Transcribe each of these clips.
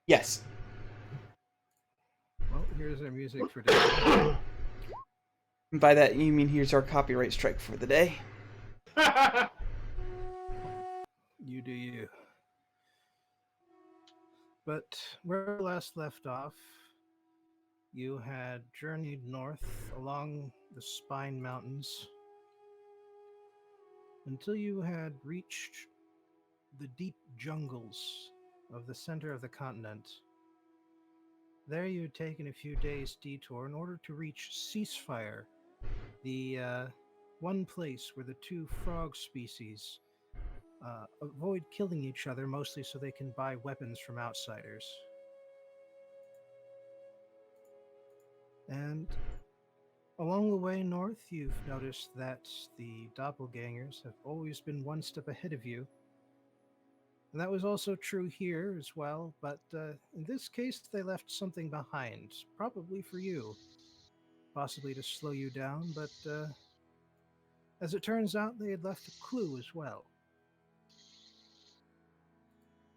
Yes. Well, here's our music for today. And by that you mean here's our copyright strike for the day. You do you. But where we last left off, you had journeyed north along the Spine Mountains until you had reached the deep jungles of the center of the continent. There you had taken a few days' detour in order to reach Ceasefire, the one place where the two frog species avoid killing each other, mostly so they can buy weapons from outsiders. And along the way north, you've noticed that the doppelgangers have always been one step ahead of you. And that was also true here as well, but in this case, they left something behind, probably for you, possibly to slow you down, but as it turns out, they had left a clue as well.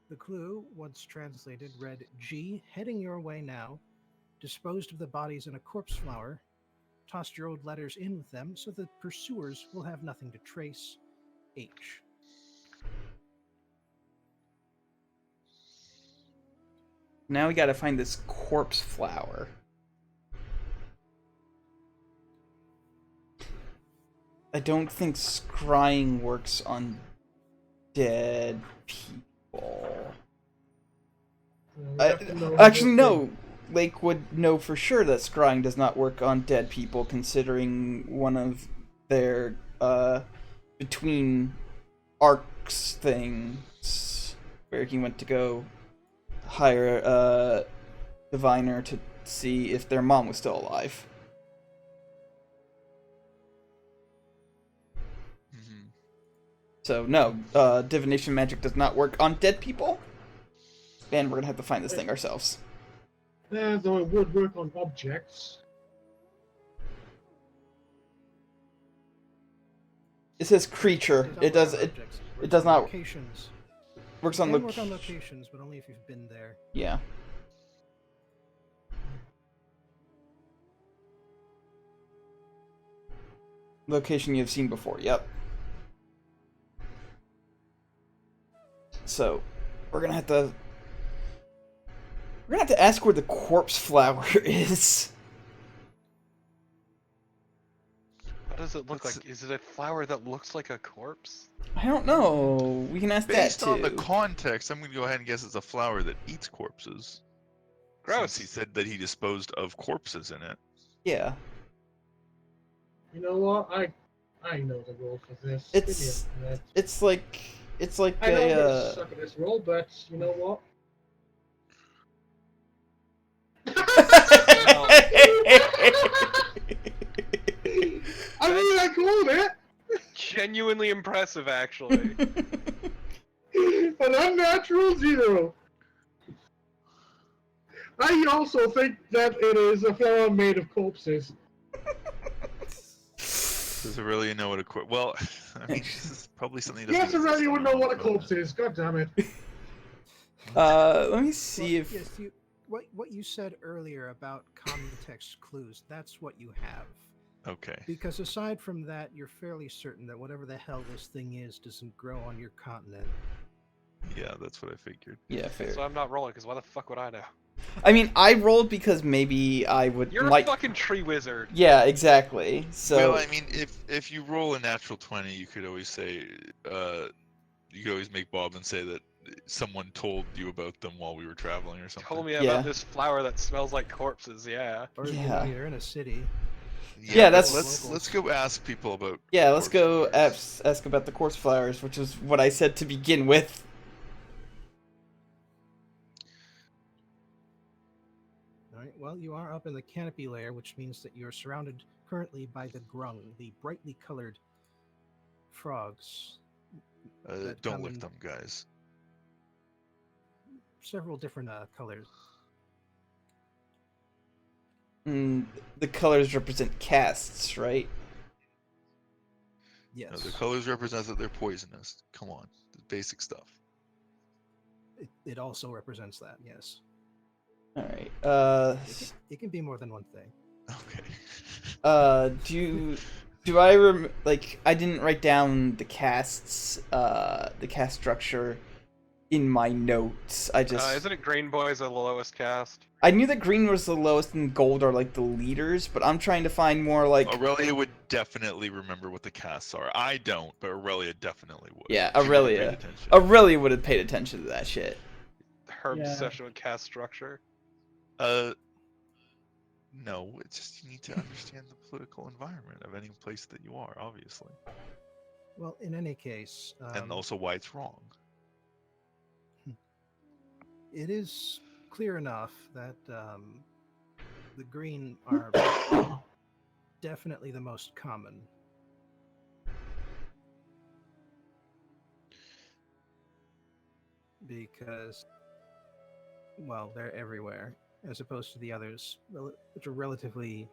The clue, once translated, read G, heading your way now, disposed of the bodies in a corpse flower, tossed your old letters in with them so that pursuers will have nothing to trace. H. Now we gotta find this corpse flower. I don't think scrying works on dead people. Actually, no. Lake would know for sure that scrying does not work on dead people, considering one of their between arcs things where he went to go hire a diviner to see if their mom was still alive. So no, divination magic does not work on dead people, and we're gonna have to find this thing ourselves. Though it would work on objects. It says creature. It does not. Locations. Works on work on locations, but only if you've been there. Yeah. Location you've seen before. Yep. So, we're gonna have to ask where the corpse flower is. What does it look like? Is it a flower that looks like a corpse? I don't know. We can ask that too. Based on the context, I'm going to go ahead and guess it's a flower that eats corpses. Gross. Since he said that he disposed of corpses in it. Yeah. You know what? I know the role for this. It's like I know I'm gonna suck at this role, but you know what? I mean, I called it. Genuinely impressive, actually. An unnatural 0. I also think that it is a flower made of corpses. Does it really know what a corpse? Well, I mean, this is probably something. Yes, Aurelia would know what a corpse is. God damn it. Let me see if. Yes, what you said earlier about context clues, that's what you have. Okay. Because aside from that, you're fairly certain that whatever the hell this thing is doesn't grow on your continent. Yeah, that's what I figured. Yeah, fair. So I'm not rolling, because why the fuck would I know? I mean, I rolled because maybe I would. You're a fucking tree wizard. Yeah, exactly. So. Well, I mean, if you roll a natural 20, you could always say, you could always make Bob and say that someone told you about them while we were traveling or something. Told me about this flower that smells like corpses. Yeah. Or Yeah. you're in a city. Yeah, that's. Let's go ask people about. Yeah, let's go ask about the corpse flowers, which is what I said to begin with. Alright, well, you are up in the canopy layer, which means that you're surrounded currently by the grung, the brightly colored frogs. Don't lick them, guys. Several different colors. The colors represent castes, right? Yes. No, the colors represent that they're poisonous. Come on, the basic stuff. It also represents that, yes. All right. It can be more than one thing. Okay. Do I like I didn't write down the the cast structure in my notes. I just Isn't it Grain Boys the lowest cast? I knew that green was the lowest and gold are like the leaders, but I'm trying to find more like Aurelia would definitely remember what the casts are. I don't, but Aurelia definitely would. yeah, She would've paid Aurelia. attention. Aurelia would have paid attention to that shit. Her Yeah. obsession with cast structure. No, it's just you need to understand the political environment of any place that you are, obviously, Well, in any case, and also why it's wrong. it is clear enough that the green are definitely the most common. Because, well, they're everywhere, as opposed to the others, which are relatively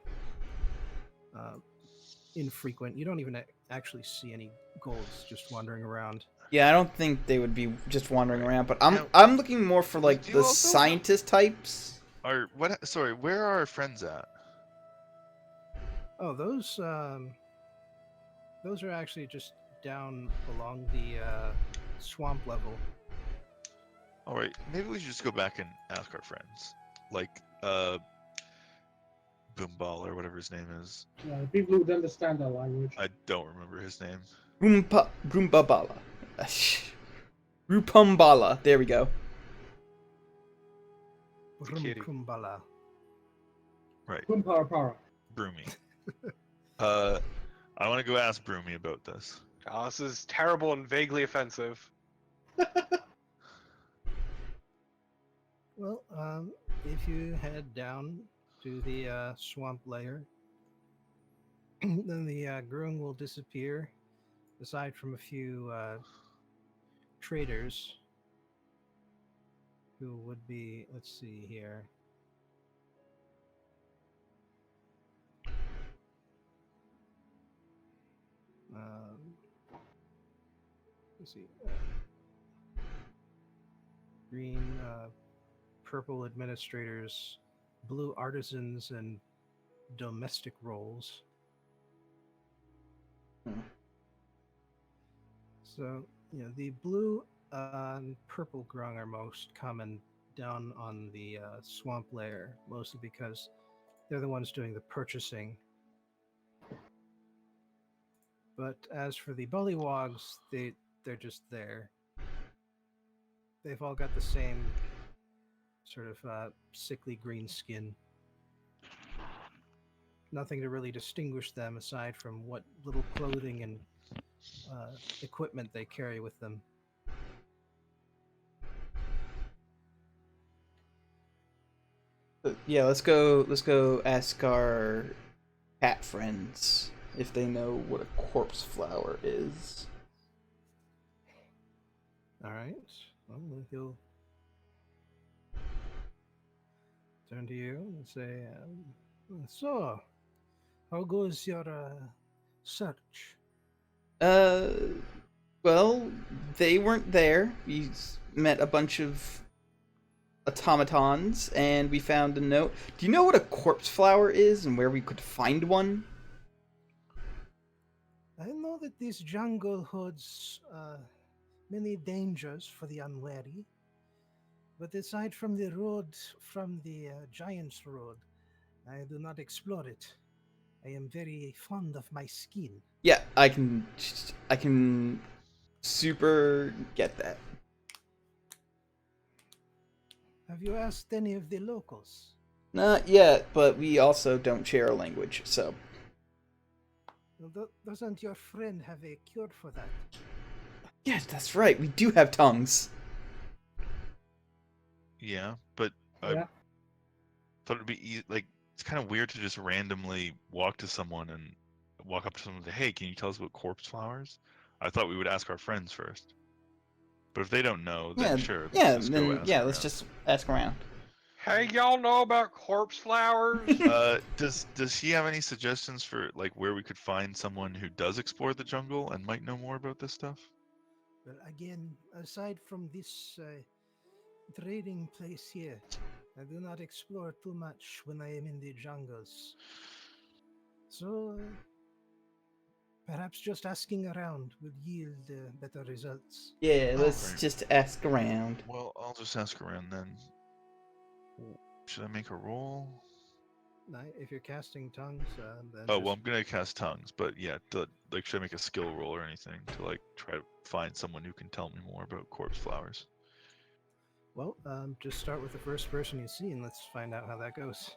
infrequent. You don't even actually see any golds just wandering around. Yeah, I don't think they would be just wandering around, but Now, I'm looking more for like do you the also- scientist types. Sorry, where are our friends at? Oh, those are actually just down along the swamp level. All right, maybe we should just go back and ask our friends, like Boomball or whatever his name is. Yeah, the people who would understand our language. I don't remember his name. Goombabala. Rupumbala. There we go. It's a kitty. Kumbala. Right, Kumpara. Broomy. I want to go ask Broomy about this. Oh, this is terrible and vaguely offensive. Well, if you head down to the swamp layer, then the Grung will disappear, aside from a few traders who would be, let's see here. Let's see. Green, purple administrators, blue artisans, and domestic roles. So, the blue and purple grung are most common down on the swamp layer, mostly because they're the ones doing the purchasing. But as for the bullywogs, they're just there. They've all got the same sort of sickly green skin. Nothing to really distinguish them aside from what little clothing and equipment they carry with them. Yeah, let's go ask our cat friends if they know what a corpse flower is. All right. Well, he'll turn to you and say, "So, how goes your search?" Well, they weren't there. We met a bunch of automatons, and we found a note. Do you know what a corpse flower is and where we could find one? I know that this jungle holds many dangers for the unwary, but aside from the road, from the Giant's Road, I do not explore it. I am very fond of my skin. Yeah, I can super get that. Have you asked any of the locals? Not yet, but we also don't share a language, so. Well, doesn't your friend have a cure for that? Yes, that's right. We do have tongues. Yeah, but I Yeah. thought it'd be like it's kind of weird to just randomly walk to someone and walk up to someone and say, "Hey, can you tell us about corpse flowers?" I thought we would ask our friends first. But if they don't know, then Yeah, sure. yeah. Let's just go Then ask yeah, around. let's just ask around. Hey, y'all know about corpse flowers? Does he have any suggestions for like where we could find someone who does explore the jungle and might know more about this stuff? Well, again, aside from this trading place here, I do not explore too much when I am in the jungles. So, perhaps just asking around would yield better results. Yeah, let's Alright. just ask around. Well, I'll just ask around then. Should I make a roll? If you're casting tongues, then Oh, just, well, I'm gonna cast tongues, but yeah, like, should I make a skill roll or anything to like try to find someone who can tell me more about corpse flowers? well, just start with the first person you see and let's find out how that goes.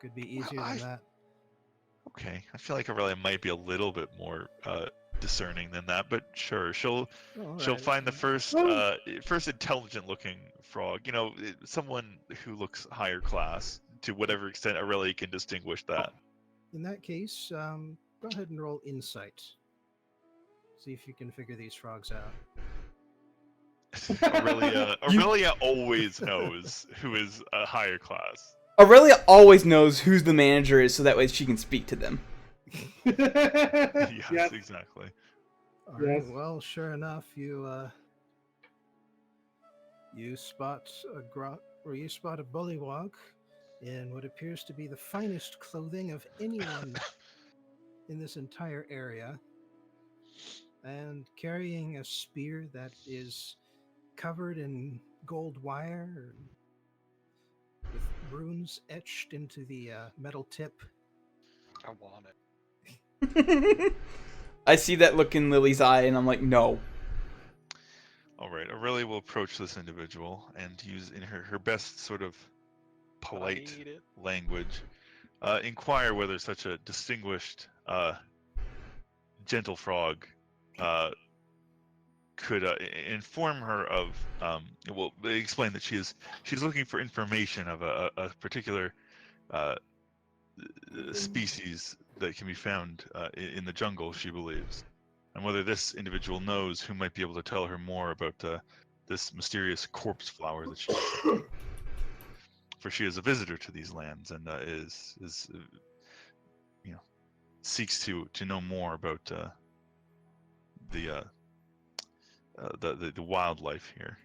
Could be Well, easier than that. Okay, I feel like Aurelia might be a little bit more discerning than that, but sure, she'll Oh, she'll alright. find the first Oh. first intelligent looking frog. You know, someone who looks higher class to whatever extent Aurelia can distinguish that. In that case, go ahead and roll insight. See if you can figure these frogs out. Aurelia always knows who is a higher class. Aurelia always knows who the manager is, so that way she can speak to them. Yes, Yes. exactly. Alright, Yes. well, sure enough, you spot you spot a bullywog in what appears to be the finest clothing of anyone in this entire area, and carrying a spear that is covered in gold wire with runes etched into the metal tip. I want it. I see that look in Lily's eye, and I'm like, no. All right, Aurelia will approach this individual and use in her best sort of But I polite need it. language, inquire whether such a distinguished, gentle frog could inform her of, well, explain that she's looking for information of a particular species that can be found in the jungle, she believes, and whether this individual knows who might be able to tell her more about this mysterious corpse flower that she's seeking. For she is a visitor to these lands and is you know, seeks to know more about the wildlife here.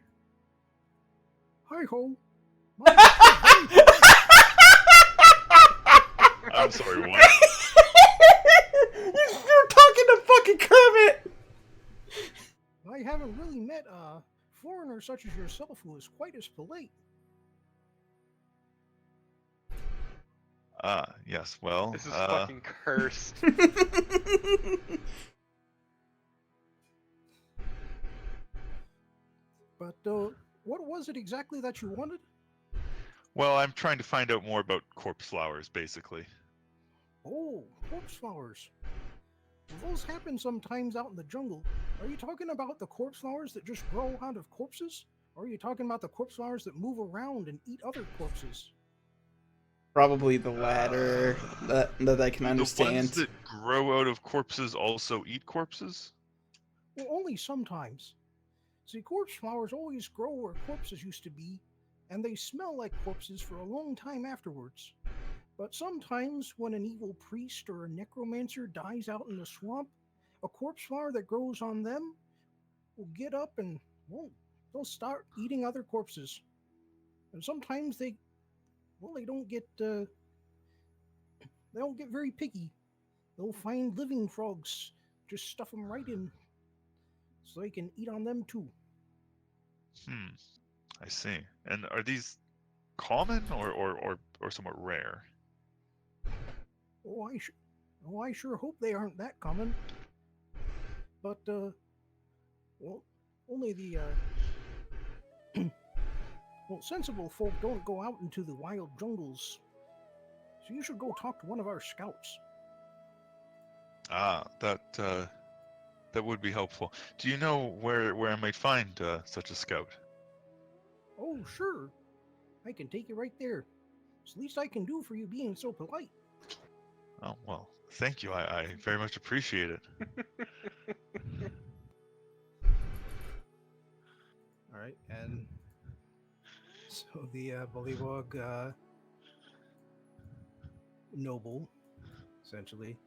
Hi ho! I'm sorry, what? You're talking to fucking Kermit! I haven't really met a foreigner such as yourself who is quite as polite. Yes, well, This is fucking cursed. But what was it exactly that you wanted? well, I'm trying to find out more about corpse flowers, basically. Oh, corpse flowers. Well, those happen sometimes out in the jungle. Are you talking about the corpse flowers that just grow out of corpses? Or are you talking about the corpse flowers that move around and eat other corpses? Probably the latter, that I can The understand. ones that grow out of corpses also eat corpses? Well, only sometimes. See, corpse flowers always grow where corpses used to be, and they smell like corpses for a long time afterwards. But sometimes, when an evil priest or a necromancer dies out in the swamp, a corpse flower that grows on them will get up and, well, they'll start eating other corpses. And sometimes they don't get very picky. They'll find living frogs, just stuff them right in, so they can eat on them too. I see. And are these common or somewhat rare? Oh, I sure hope they aren't that common. But well, only the well, sensible folk don't go out into the wild jungles. So you should go talk to one of our scouts. That would be helpful. Do you know where I might find such a scout? Oh, sure. I can take you right there. It's the least I can do for you being so polite. Oh, well, thank you. I very much appreciate it. All right, and so the Bullywog noble, essentially,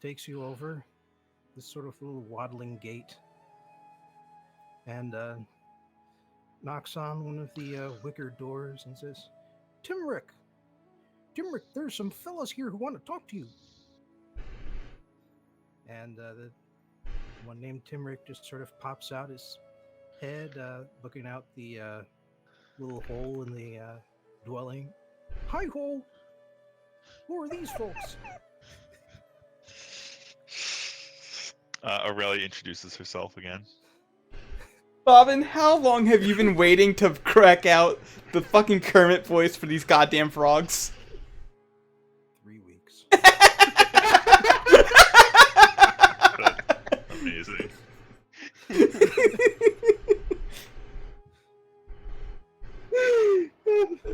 takes you over this sort of little waddling gate, and knocks on one of the wicker doors and says, Timrick, there's some fellas here who want to talk to you. And the one named Timrick just sort of pops out his head, looking out the little hole in the dwelling. Hi ho! Who are these folks? Aurelia introduces herself again. Bobbin, how long have you been waiting to crack out the fucking Kermit voice for these goddamn frogs? 3 weeks. That's amazing.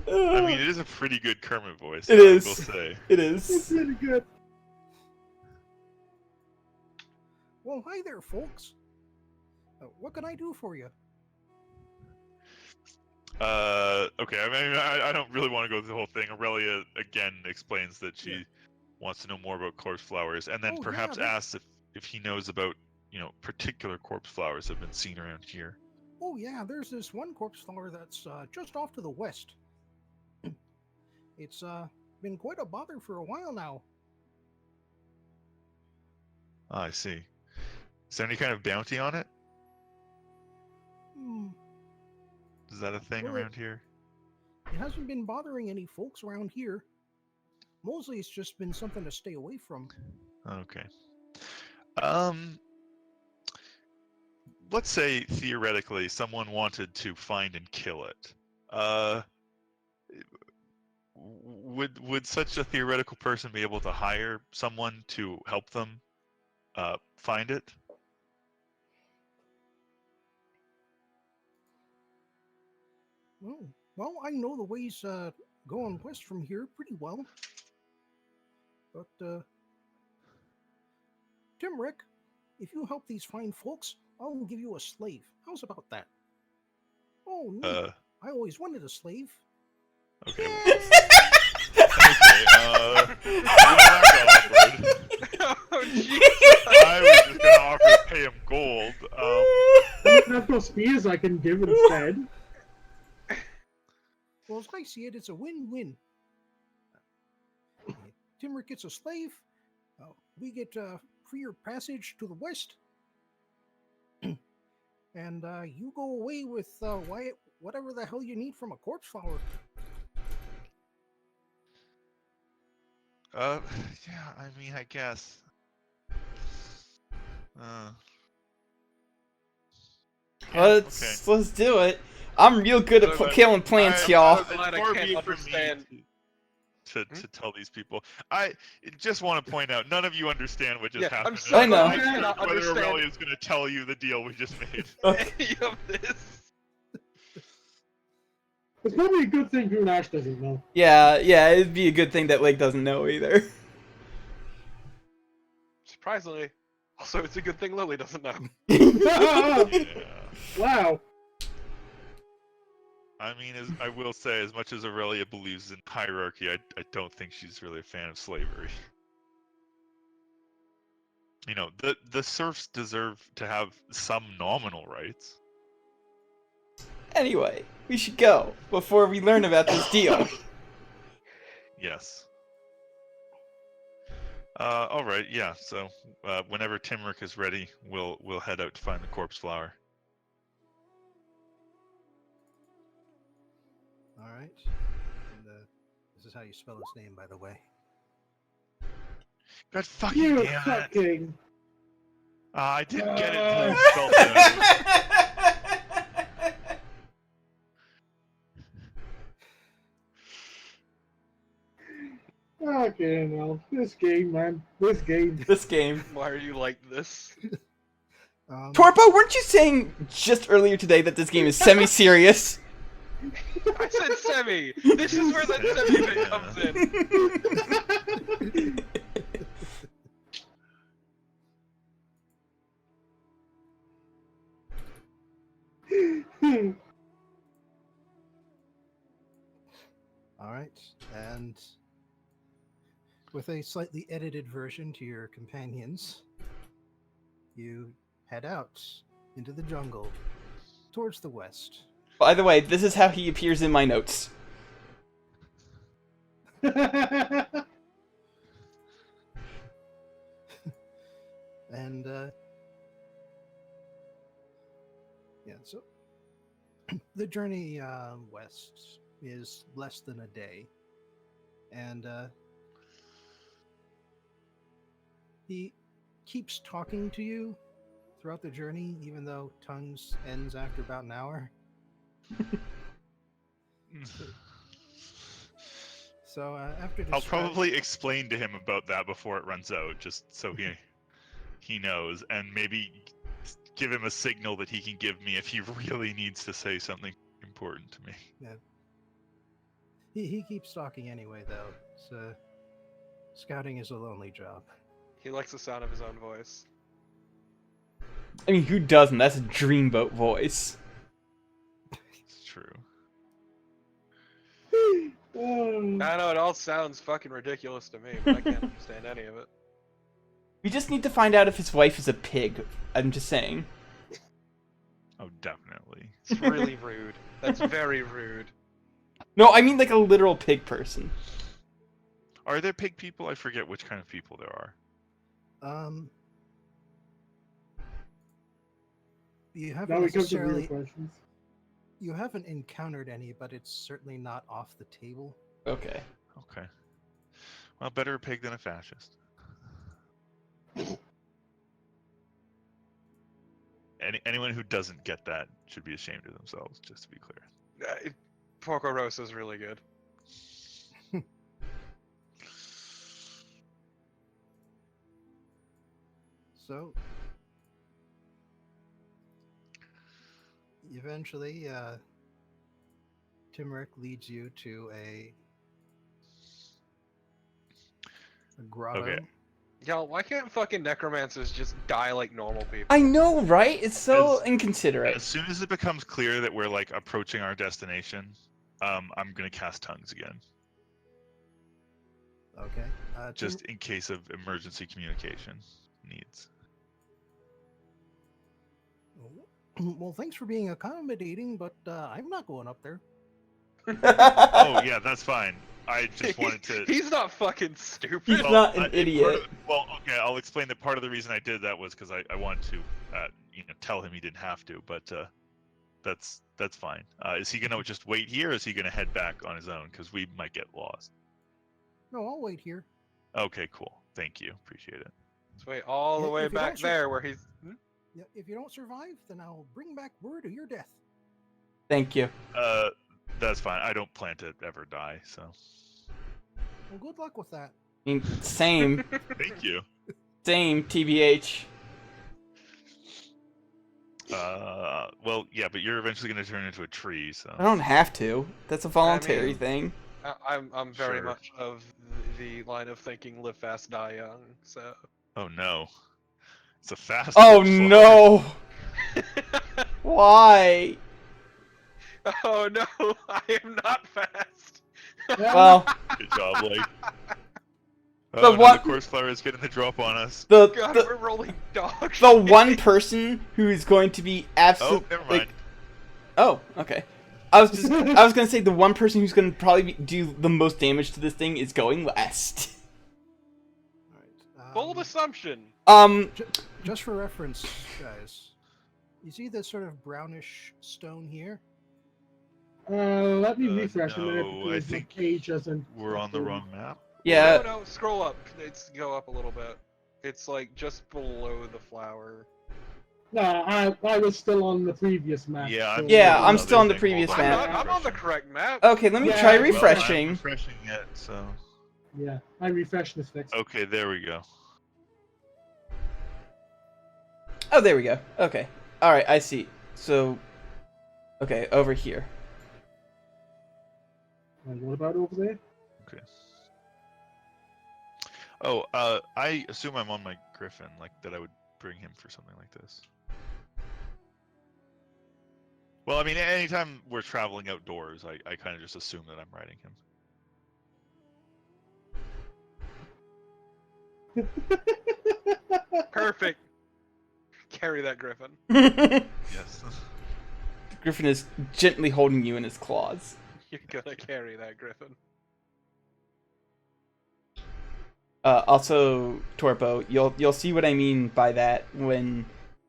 I mean, it is a pretty good Kermit voice. It is. I will say. It It's is. really good. Well, hi there, folks. What can I do for you? Okay. I mean, I don't really want to go through the whole thing. Aurelia again explains that she wants to know more about corpse flowers, and then Oh, perhaps yeah, that- asks if he knows about particular corpse flowers that have been seen around here. Oh, yeah, there's this one corpse flower that's just off to the west. It's been quite a bother for a while now. Ah, I see. Is there any kind of bounty on it? Hmm, Is that a thing Well, around here? it hasn't been bothering any folks around here. Mostly it's just been something to stay away from. Okay. Let's say theoretically someone wanted to find and kill it. Would such a theoretical person be able to hire someone to help them find it? Well, I know the ways going west from here pretty well. But, Timrick, if you help these fine folks, I'll give you a slave. How's about that? Oh, neat. I always wanted a slave. Okay. Okay. Well, that's awkward. Oh, Jesus. I was just gonna offer to pay him gold. I've got spears I can give instead. Well, as I see it, it's a win-win. Timrick gets a slave. We get freer passage to the west. And you go away with whatever the hell you need from a corpse flower. Yeah, I mean, I guess. Let's do it. I'm real good at killing plants, y'all. I'm glad I Far can't be it from me understand. to tell these people. I just want to point out, none of you understand what just Yeah, happened. I'm so I know. glad I cannot Whether understand Aurelia is going to tell you the deal we just made. any of this. It's probably a good thing Green Ash doesn't know. Yeah, it'd be a good thing that Lake doesn't know either. Surprisingly, also it's a good thing Lily doesn't know. Yeah. Wow. I mean, I will say, as much as Aurelia believes in hierarchy, I don't think she's really a fan of slavery. The serfs deserve to have some nominal rights. Anyway, we should go before we learn about this deal. Yes. All right. Yeah. So whenever Timrick is ready, we'll head out to find the corpse flower. All right. And this is how you spell his name, by the way. God fucking You damn it! fucking. I didn't get it until you spelled it. Okay, well, this game, man. This game. This game. Why are you like this? Torpo, weren't you saying just earlier today that this game is semi-serious? I said semi. This is where that semi bit comes in. All right. And with a slightly edited version to your companions, you head out into the jungle towards the west. By the way, this is how he appears in my notes. And yeah, so the journey west is less than a day, and he keeps talking to you throughout the journey, even though tongues ends after about an hour. So after I'll describing, probably explain to him about that before it runs out, just so he knows, and maybe give him a signal that he can give me if he really needs to say something important to me. he keeps talking anyway, though. So scouting is a lonely job. He likes the sound of his own voice. I mean, who doesn't? That's a dreamboat voice. It's true. I know it all sounds fucking ridiculous to me, but I can't understand any of it. We just need to find out if his wife is a pig. I'm just saying. Oh, definitely. It's really rude. That's very rude. No, I mean like a literal pig person. Are there pig people? I forget which kind of people there are. You haven't Now we come to real necessarily questions. you haven't encountered any, but it's certainly not off the table. Okay. Okay. Well, better a pig than a fascist. Anyone who doesn't get that should be ashamed of themselves, just to be clear. Porco roast is really good. So eventually, Timerick leads you to a grotto. Okay. Yo, why can't fucking necromancers just die like normal people? I know, right? It's so As inconsiderate. soon as it becomes clear that we're like approaching our destination, I'm gonna cast tongues again, Okay. just in case of emergency communication needs. Well, thanks for being accommodating, but I'm not going up there. Oh yeah, that's fine. I just wanted to. He's not fucking stupid. He's not an part idiot. well, okay, I'll explain that part of the reason I did that was because I wanted to, tell him he didn't have to, but that's fine. Is he gonna just wait here, or is he gonna head back on his own? Because we might get lost. No, I'll wait here. Okay, cool. Thank you. Appreciate it. Let's wait all the If way you back don't sur- there where he's. Yeah, if you don't survive, then I'll bring back word of your death. Thank you. That's fine. I don't plan to ever die, so. Well, good luck with that. I mean, same. Thank you. Same, TBH. Well, yeah, but you're eventually gonna turn into a tree, so. I don't have to. That's a voluntary mean- thing. I'm very Sure. much of the line of thinking live fast, die young, so. Oh no. It's a fast. Oh slide. no! Why? Oh no, I am not fast. Well, Good job, like. The Oh no, one- the course flower is getting the drop on us. the God, the, we're rolling dog the shit. one person who is going to be Oh, absolutely never mind. oh, okay. I was gonna say the one person who's gonna probably do the most damage to this thing is going last. All right. Bold assumption. Just for reference, guys, you see this sort of brownish stone here? Let me refresh a minute no, I because the think page doesn't. We're on the wrong map. Yeah. No, scroll up. It's go up a little bit. It's like just below the flower. No, I was still on the previous map. Yeah, so- Yeah, on I'm the still other on the thing. previous Hold on, map. I'm on the correct map. Okay, let me Yeah, try well, I'm refreshing. I'm refreshing it, so. Yeah, I refreshed this fix. Okay, there we go. Oh, there we go. Okay. All right, I see. So, okay, over here. And what about over there? Okay. Oh, I assume I'm on my griffin, like that I would bring him for something like this. Well, I mean, anytime we're traveling outdoors, I kind of just assume that I'm riding him. Perfect. Carry that griffin. The Yes. Griffin is gently holding you in his claws. You're gonna carry that, Griffin. Also, Torpo, you'll see what I mean by that when.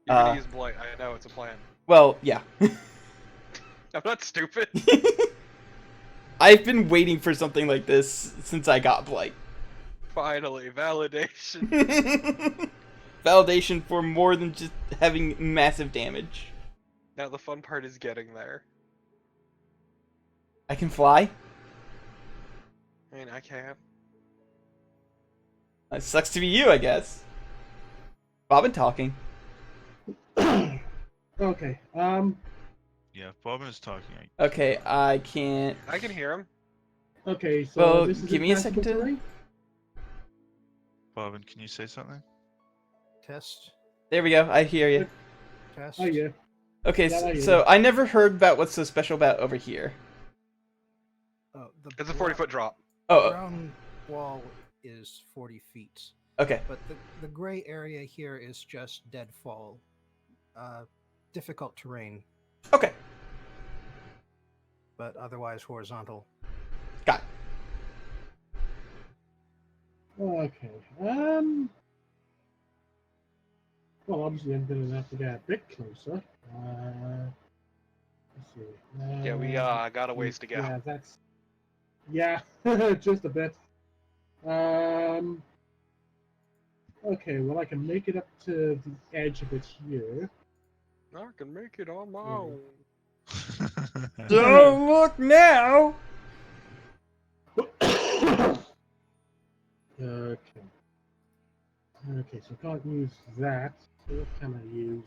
You're gonna use blight. I know it's a plan. Well, yeah. I'm not stupid. I've been waiting for something like this since I got Blight. Finally, validation. Validation for more than just having massive damage. Now the fun part is getting there. I can fly. I mean, I can. It sucks to be you, I guess. Bobbin talking. Okay. Yeah, if Bobbin is talking. Okay, I can't. I can hear him. Okay. So Well, this is give me a second to- impassable terrain? Bobbin, can you say something? Test. There we go. I hear you. Test. Oh yeah. Okay, Yeah, I hear so you. I never heard about what's so special about over here. Oh, the It's a 40-foot drop. Oh, brown wall is 40 feet, okay. but the gray area here is just deadfall. Difficult terrain, Okay. but otherwise horizontal. Got it. Okay. Well, obviously I'm gonna have to get a bit closer. Let's see. Yeah, we got a ways to go. Yeah, that's. Yeah, just a bit. Okay, well I can make it up to the edge of it here. I can make it on my Yeah. own. Don't look now! Okay. Okay, so I can't use that. So what can I use?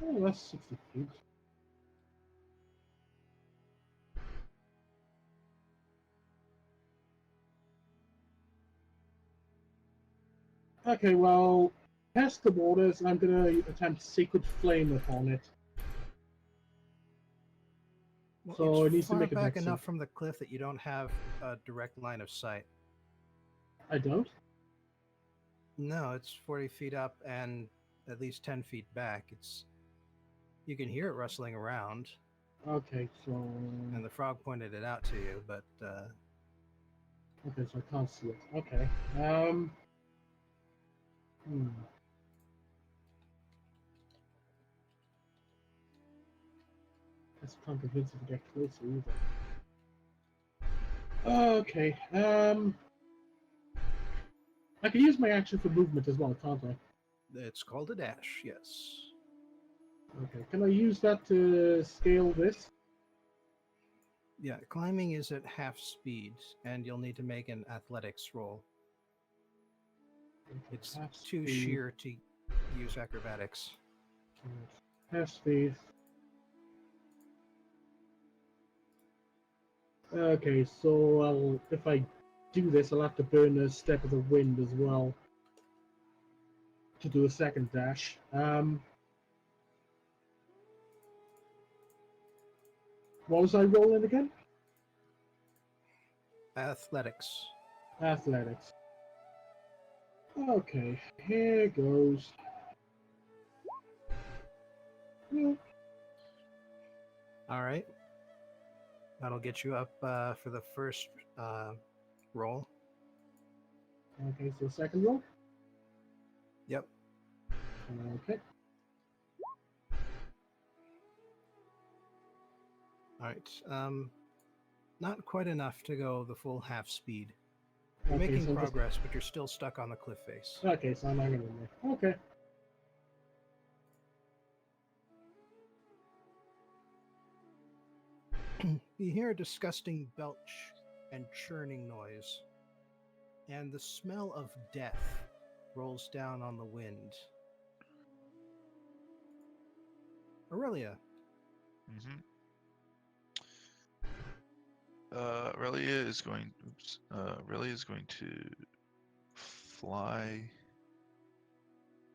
Oh, that's 60 feet. Okay, well, test the waters. I'm gonna attempt Sacred Flame upon it. Well, So it it's needs to far make a back dex enough save. from the cliff that you don't have a direct line of sight. I don't? No, it's 40 feet up and at least 10 feet back. You can hear it rustling around, Okay, so. and the frog pointed it out to you, but Okay, so I can't see it. Okay. Hmm. That's not convincing to get closer either. Okay. I can use my action for movement as well, can't I? it's called a dash, yes. Okay. Can I use that to scale this? Yeah, climbing is at half speed, and you'll need to make an athletics roll. Okay, It's half too speed. sheer to use acrobatics. Half speed. Okay, so if I do this, I'll have to burn a step of the wind as well to do a second dash. What was I rolling again? Athletics. Athletics. Okay, here goes. Yeah. All right. That'll get you up for the first roll. Okay, so second roll. Yep. Okay. All right. Not quite enough to go the full half speed. You're Okay, making so progress, but you're still stuck on the cliff face. Okay, so I'm not gonna there. Okay. You hear a disgusting belch and churning noise, and the smell of death rolls down on the wind. Aurelia, Mm-hmm. Aurelia is going. Oops. Aurelia is going to fly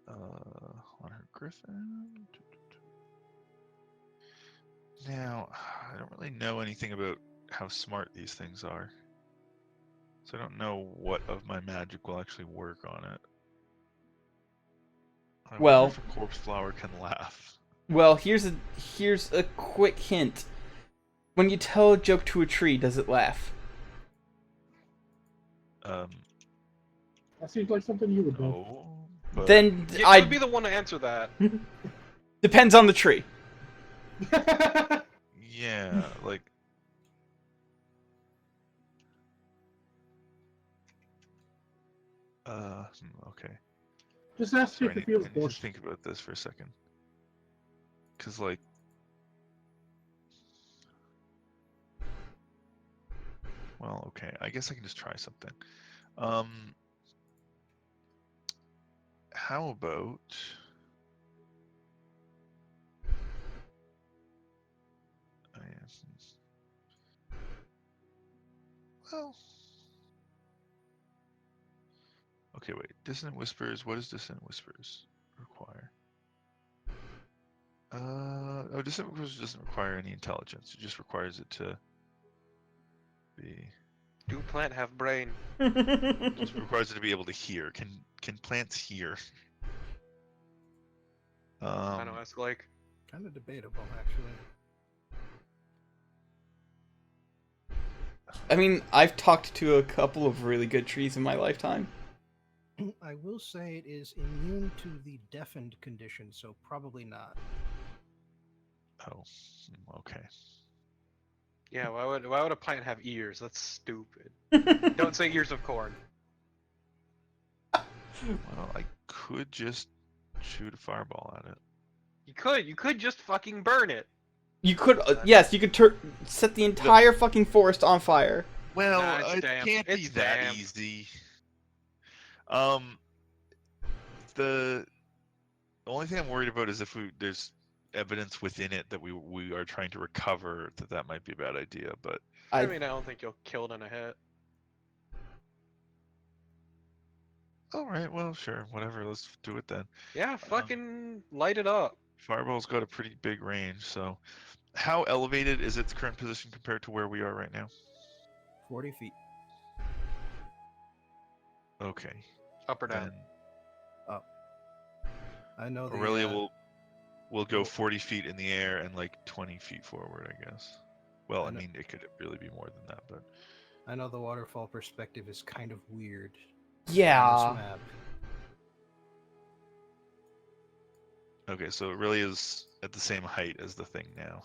on her griffin. Now, I don't really know anything about how smart these things are, so I don't know what of my magic will actually work on it. I Well- wonder if a corpse flower can laugh. Well, here's a quick hint. When you tell a joke to a tree, does it laugh? Um, That seems like something you would know. no. But Then Yeah, I you'd be the one to answer that. depends on the tree. yeah, like. Okay. Just ask Sorry, if it I feels need to bush. think about this for a second. Cause like. Well, okay. I guess I can just try something. How about? Well. Okay, wait. Dissonant whispers. What does dissonant whispers require? Oh, dissonant whispers doesn't require any intelligence. It just requires it to be. Do plant have brain? Just requires it to be able to hear. Can plants hear? I know, it's like, Kind of debatable, actually. I mean, I've talked to a couple of really good trees in my lifetime. I will say it is immune to the deafened condition, so probably not. Oh, okay. yeah, why would a plant have ears? That's stupid. Don't say ears of corn. Well, I could just shoot a fireball at it. You could just fucking burn it. You could, yes, you could set the entire fucking forest on fire. Well, Nah, it's it damp. can't be It's that damp. easy. The only thing I'm worried about is if there's evidence within it that we are trying to recover, that might be a bad idea. But I mean, I don't think you'll kill it in a hit. all right, well, sure, whatever. Let's do it then. Yeah, fucking light it up. Fireball's got a pretty big range, so how elevated is its current position compared to where we are right now? 40 feet. Okay, Up or down. then I know the Aurelia will go 40 feet in the air and like 20 feet forward, I guess. Well, I know. mean, it could really be more than that, but I know the waterfall perspective is kind of weird on Yeah. this map. okay, so it really is at the same height as the thing now,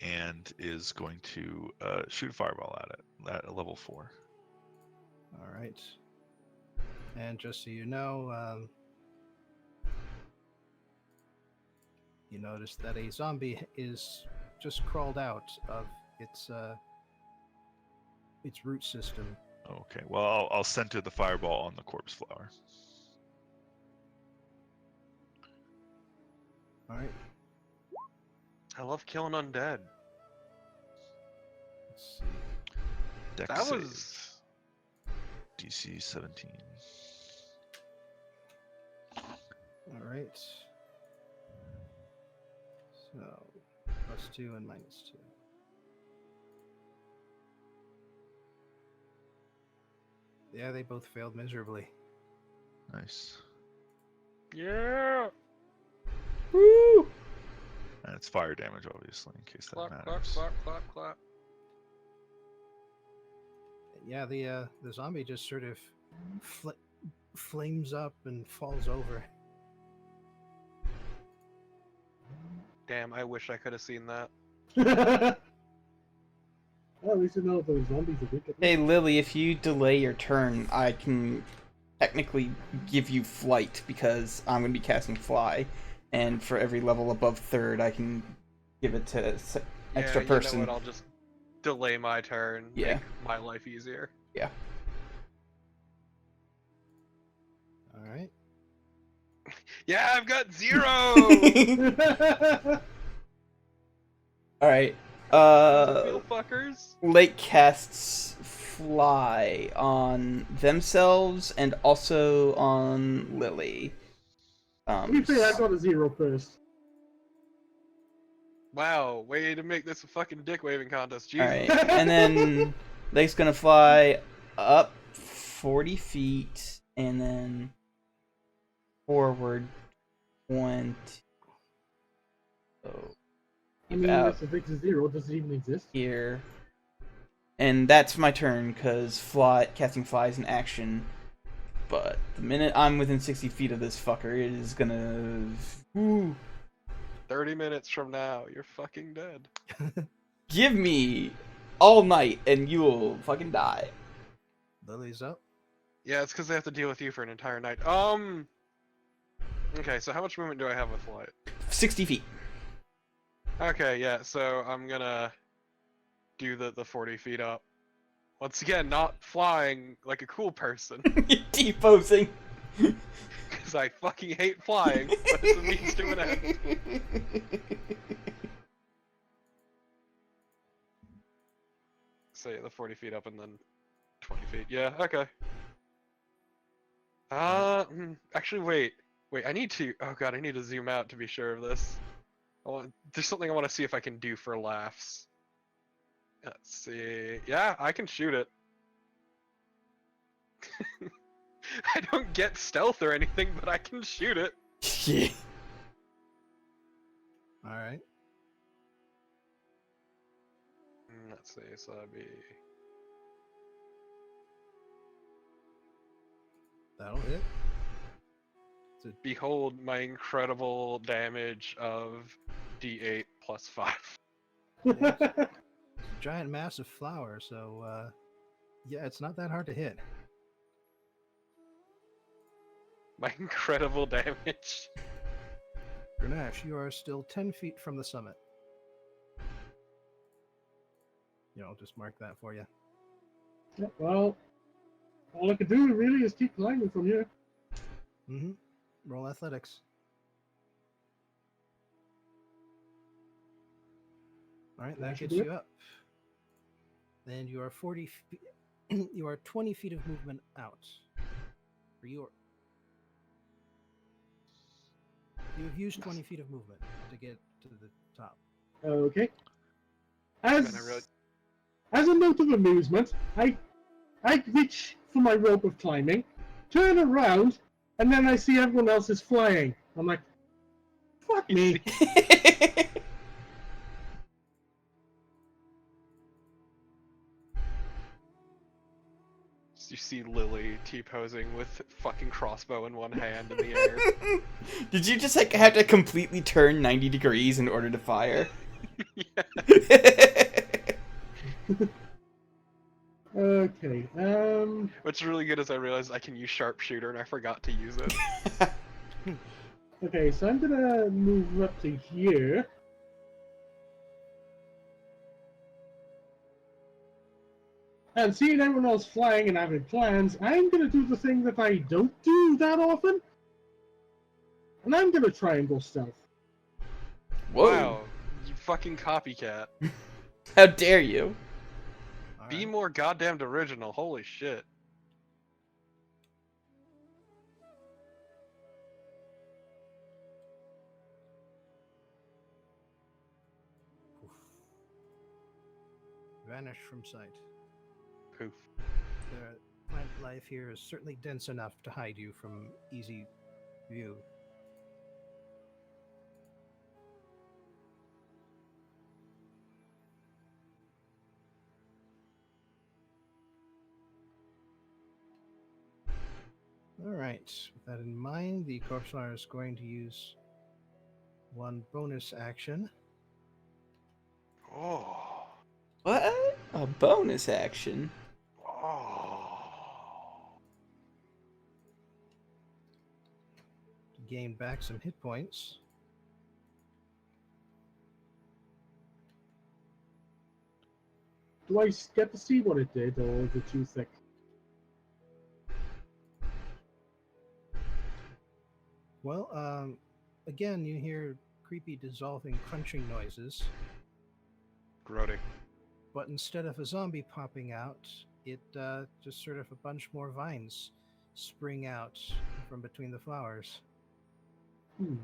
and is going to shoot a fireball at it at a level 4. All right. And just so you know, you notice that a zombie is just crawled out of its root system. Okay, well, I'll center the fireball on the corpse flower. All right. I love killing undead. Let's see. Dex That save. was DC 17. All right. So +2 and -2. Yeah, they both failed miserably. Nice. yeah. Woo! And it's fire damage, obviously, in case that Clap, clap, matters. clap, clap, clap. Yeah, the zombie just sort of flames up and falls over. Damn, I wish I could have seen that. Well, at least you know those zombies are wicked. Hey, Lily, if you delay your turn, I can technically give you flight because I'm going to be casting fly. And for every level above 3rd, I can give it to extra yeah, person. You know what, I'll just delay my turn. Yeah. Make my life easier. Yeah. All right. Yeah, I've got 0! Alright. Real fuckers. Lake casts fly on themselves and also on Lily. To be fair, I got a 0 first. Wow, way to make this a fucking dick waving contest. Jesus. Alright, and then Lake's gonna fly up 40 feet, and then forward 20. So I mean, about that's a big zero. Does it even exist? here. And that's my turn, because casting fly is an action. But the minute I'm within 60 feet of this fucker, it is gonna... Ooh. 30 minutes from now, you're fucking dead. Give me all night, and you will fucking die. Lily's up. Yeah, it's because they have to deal with you for an entire night. Okay, so how much movement do I have with light? 60 feet. Okay, yeah, so I'm gonna do the 40 feet up. Once again, not flying like a cool person, T-posing. because I fucking hate flying, but it's a means to an end. So yeah, the 40 feet up and then 20 feet. Yeah, okay. Actually, wait, I need to. Oh god, I need to zoom out to be sure of this. There's something I want to see if I can do for laughs. Let's see. Yeah, I can shoot it. I don't get stealth or anything, but I can shoot it. Yeah. All right. Let's see, so that'd be... That'll hit. It's a Behold my incredible damage of D8 plus 5. giant, massive flower, so yeah, it's not that hard to hit. My incredible damage. Grenache, you are still 10 feet from the summit. I'll just mark that for you. Yeah, well, all I can do really is keep climbing from here. Mm-hmm. Roll athletics. All right, that should gets do it. you up. Then you are 40 feet. You are 20 feet of movement out. For your. You have used 20 feet of movement to get to the top. Okay. Man, I really... As a note of amusement, I reach for my rope of climbing, turn around, and then I see everyone else is flying. I'm like, fuck me. You see Lily T-posing with fucking crossbow in one hand in the air. Did you just have to completely turn 90 degrees in order to fire? Yeah. Okay. What's really good is I realized I can use sharpshooter and I forgot to use it. Okay, so I'm gonna move up to here. And seeing everyone else flying and having plans, I'm gonna do the thing that I don't do that often. And I'm gonna try and go stealth. Whoa. Wow, you fucking copycat. How dare you? All Be right. more goddamned original, holy shit. Oof. Vanish from sight. Poof. The plant life here is certainly dense enough to hide you from easy view. All right. With that in mind, the corpse runner is going to use one bonus action. Oh. What? A bonus action? Oh. To gain back some hit points. Do I get to see what it did, or is it too thick? Well, again, you hear creepy dissolving crunching noises, Grody. but instead of a zombie popping out, it just sort of a bunch more vines spring out from between the flowers. Hmm.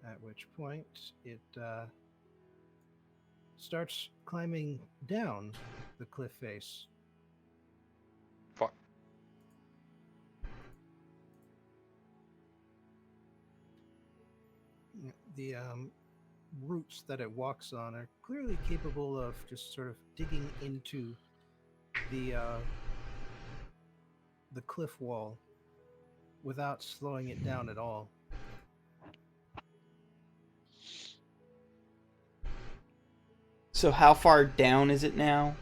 At which point it starts climbing down the cliff face. Fuck. The roots that it walks on are clearly capable of just sort of digging into the cliff wall without slowing it down at all. So how far down is it now?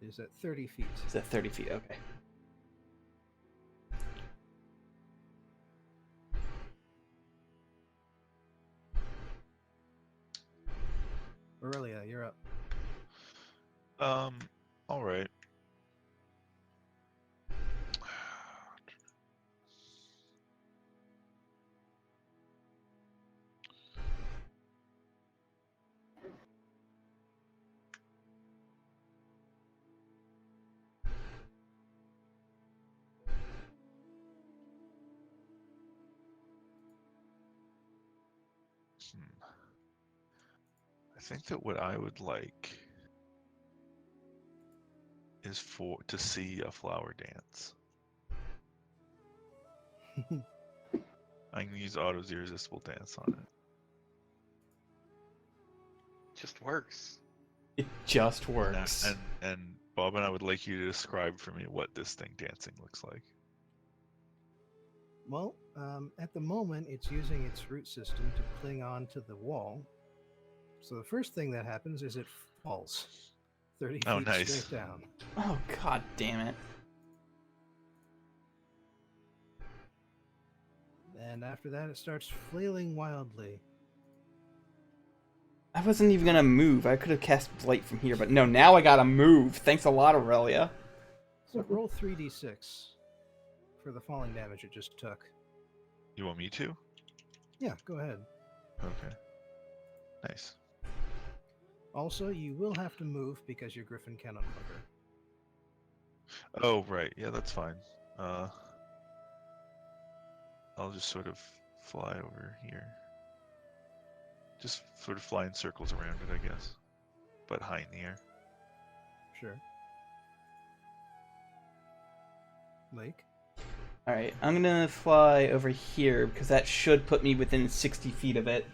It is at 30 feet. Is that 30 feet? Okay. Aurelia, you're up. All right. I think that what I would like is to see a flower dance. I can use Otto's irresistible dance on it. Just works. It just And, works. and Bob and I would like you to describe for me what this thing dancing looks like. Well, at the moment, it's using its root system to cling on to the wall. So the first thing that happens is it falls 30 Oh, feet nice. straight down. Oh, god damn it. And after that, it starts flailing wildly. I wasn't even gonna move. I could have cast Blight from here, but no, now I gotta move. Thanks a lot, Aurelia. So roll 3d6 for the falling damage it just took. You want me to? Yeah, go ahead. Okay. Nice. Also, you will have to move because your griffin cannot hover. Oh, right. Yeah, that's fine. I'll just sort of fly over here. Just sort of fly in circles around it, I guess. But high in the air. Sure. Lake? Alright, I'm gonna fly over here because that should put me within 60 feet of it.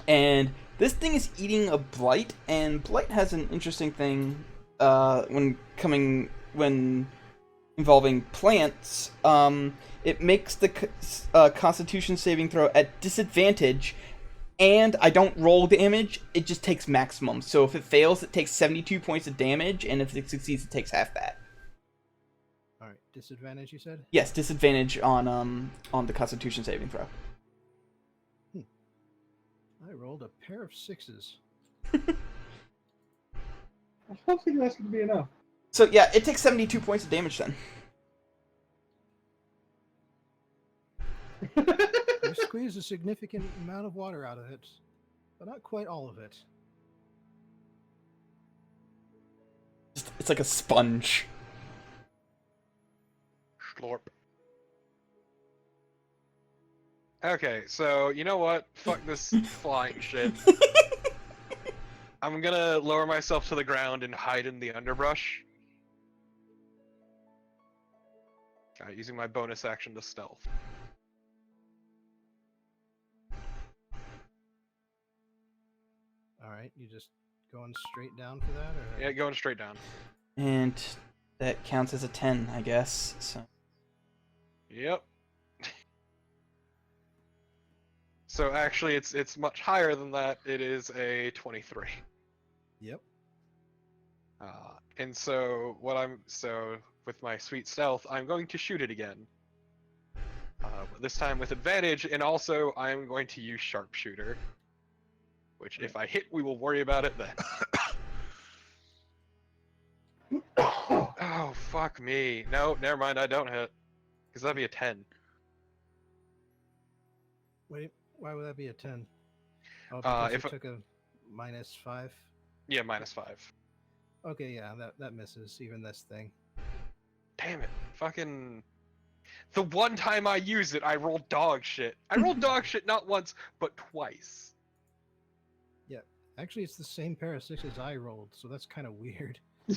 And this thing is eating a blight, and blight has an interesting thing when involving plants. It makes the Constitution saving throw at disadvantage, and I don't roll damage, it just takes maximum. So if it fails, it takes 72 points of damage, and if it succeeds, it takes half that. Alright, disadvantage, you said? Yes, disadvantage on the Constitution saving throw. I rolled a pair of 6s. I don't think that's going to be enough. So yeah, it takes 72 points of damage then. You squeeze a significant amount of water out of it, but not quite all of it. It's like a sponge. Slorp. Okay, so you know what? Fuck this flying shit. I'm gonna lower myself to the ground and hide in the underbrush. Using my bonus action to stealth. Alright, you just going straight down for that? Or... Yeah, going straight down. And that counts as a 10, I guess. So Yep. So actually, it's much higher than that. It is a 23. Yep. And so with my sweet stealth, I'm going to shoot it again. This time with advantage, and also I'm going to use sharpshooter. Which, if I hit, we will worry about it then. Oh, fuck me. No, never mind, I don't hit. Because that'd be a 10. Wait, why would that be a 10? Oh, because if it took a -5? Yeah, -5. Okay, yeah, that misses, even this thing. Damn it. Fucking... The one time I use it, I rolled dog shit. I rolled dog shit not once, but twice. Actually, it's the same pair of sixes I rolled, so that's kind of weird. You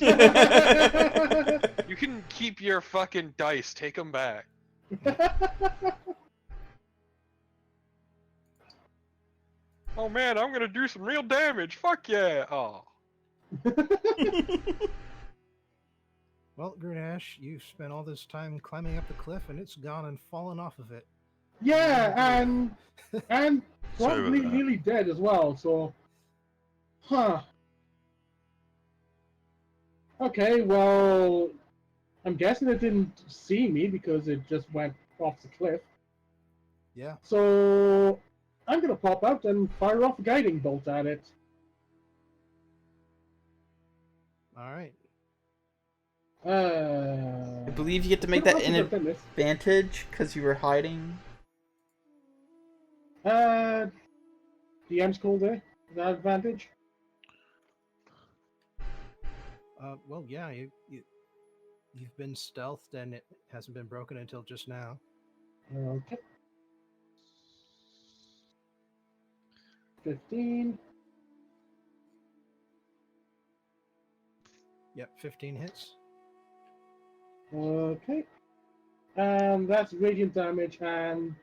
can keep your fucking dice. Take them back. Oh man, I'm gonna do some real damage. Fuck yeah. Oh. Well, Grunash, you've spent all this time climbing up the cliff, and it's gone and fallen off of it. Yeah, and Sorry probably about that. nearly dead as well. So, huh? Okay, well, I'm guessing it didn't see me because it just went off the cliff. Yeah. So, I'm gonna pop out and fire off a guiding bolt at it. All right. I believe you get to make that an advantage because you were hiding. DM's call there. Is that advantage? Well, yeah, you've been stealthed, and it hasn't been broken until just now. Okay. 15. Yep, 15 hits. Okay. That's radiant damage, and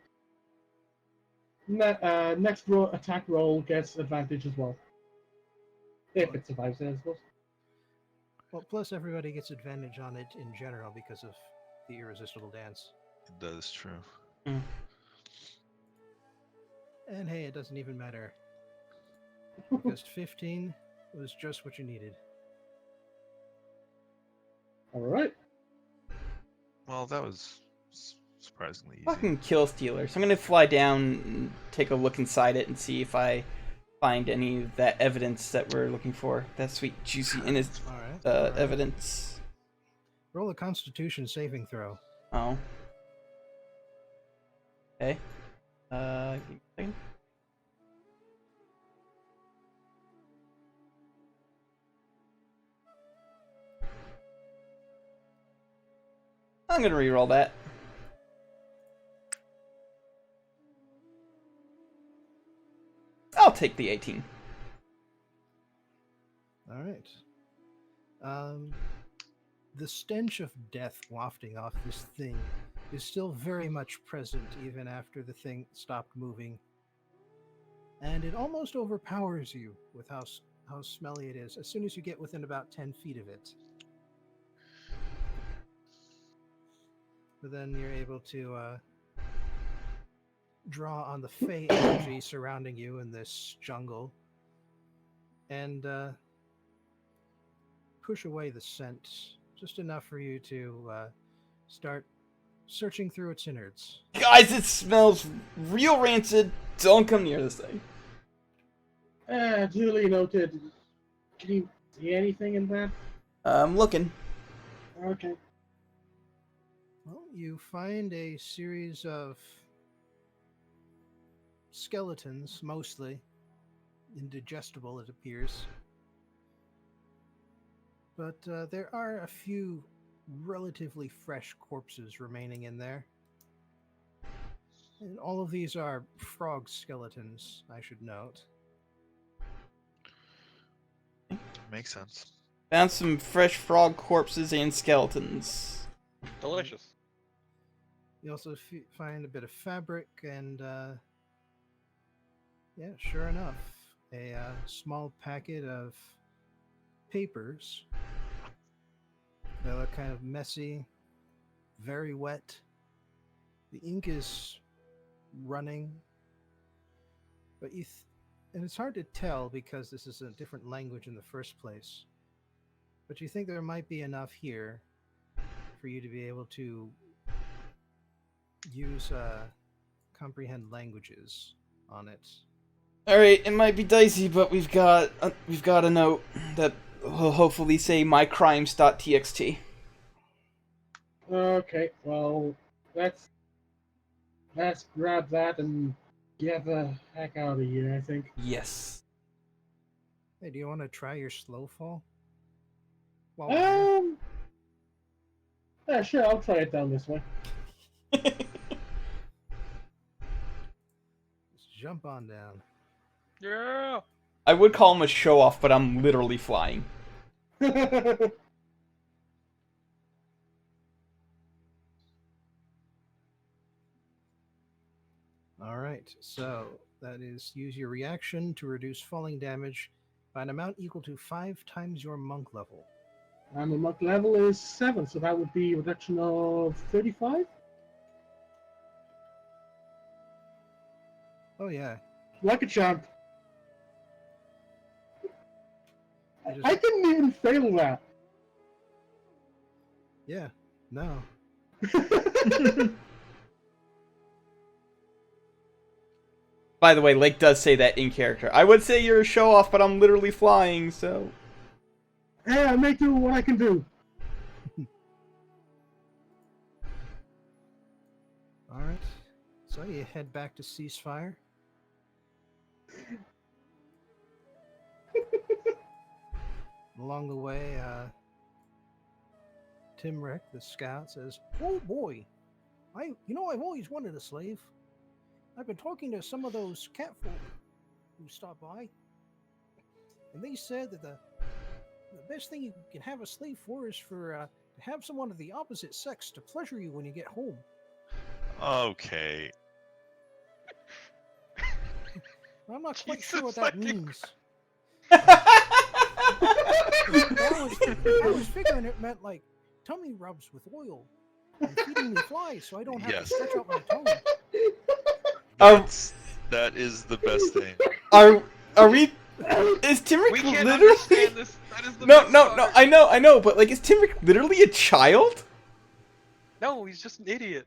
next attack roll gets advantage as well. If it survives it, I suppose. Well, plus everybody gets advantage on it in general because of the irresistible dance. That is true. Mm. And hey, it doesn't even matter. Because 15 was just what you needed. Alright. Well, that was surprisingly easy. Fucking kill stealer. So I'm gonna fly down and take a look inside it and see if I find any of that evidence that we're looking for. That sweet, juicy All right. evidence. Roll a Constitution saving throw. Oh. Okay. Give me a second. I'm gonna re-roll that. I'll take the 18. All right. The stench of death wafting off this thing is still very much present even after the thing stopped moving. And it almost overpowers you with how smelly it is as soon as you get within about 10 feet of it. But then you're able to draw on the Fey energy surrounding you in this jungle and push away the scent just enough for you to start searching through its innards. Guys, it smells real rancid. Don't come near this thing. Duly noted. Can you see anything in that? I'm looking. Okay. Well, you find a series of skeletons, mostly indigestible, it appears. But there are a few relatively fresh corpses remaining in there. And all of these are frog skeletons, I should note. Makes sense. Found some fresh frog corpses and skeletons. Delicious. You also find a bit of fabric and, yeah, sure enough, a small packet of papers. They look kind of messy, very wet. The ink is running, but and it's hard to tell because this is a different language in the first place. But you think there might be enough here for you to be able to use comprehend languages on it. All right, it might be dicey, but we've got a note that will hopefully say mycrimes.txt. Okay, well, let's grab that and get the heck out of here, I think. Yes. Hey, do you want to try your slow fall? While we're here? Yeah, sure, I'll try it down this way. Just jump on down. Yeah. I would call him a show off, but I'm literally flying. All right, so that is use your reaction to reduce falling damage by an amount equal to 5 times your monk level. And the monk level is 7, so that would be a reduction of 35? Oh yeah, Like a champ. I just- I didn't even fail that. yeah, no. By the way, Lake does say that in character. I would say you're a show off, but I'm literally flying, so. Hey, I make do what I can do. All right, so you head back to ceasefire. Along the way, Timrick, the scout, says, "Oh boy, I've always wanted a slave. I've been talking to some of those catfolk who stopped by, and they said that the best thing you can have a slave for is to have someone of the opposite sex to pleasure you when you get home." Okay. I'm not quite sure what Jesus, that I think- means. I was figuring it meant like tummy rubs with oil and feeding me flies so I don't have Yes. to stretch out my tongue. That is the best thing. Are we? Is Timrick We can't literally? understand this. That is the No, best no, part. no. I know, but like, is Timrick literally a child? No, he's just an idiot.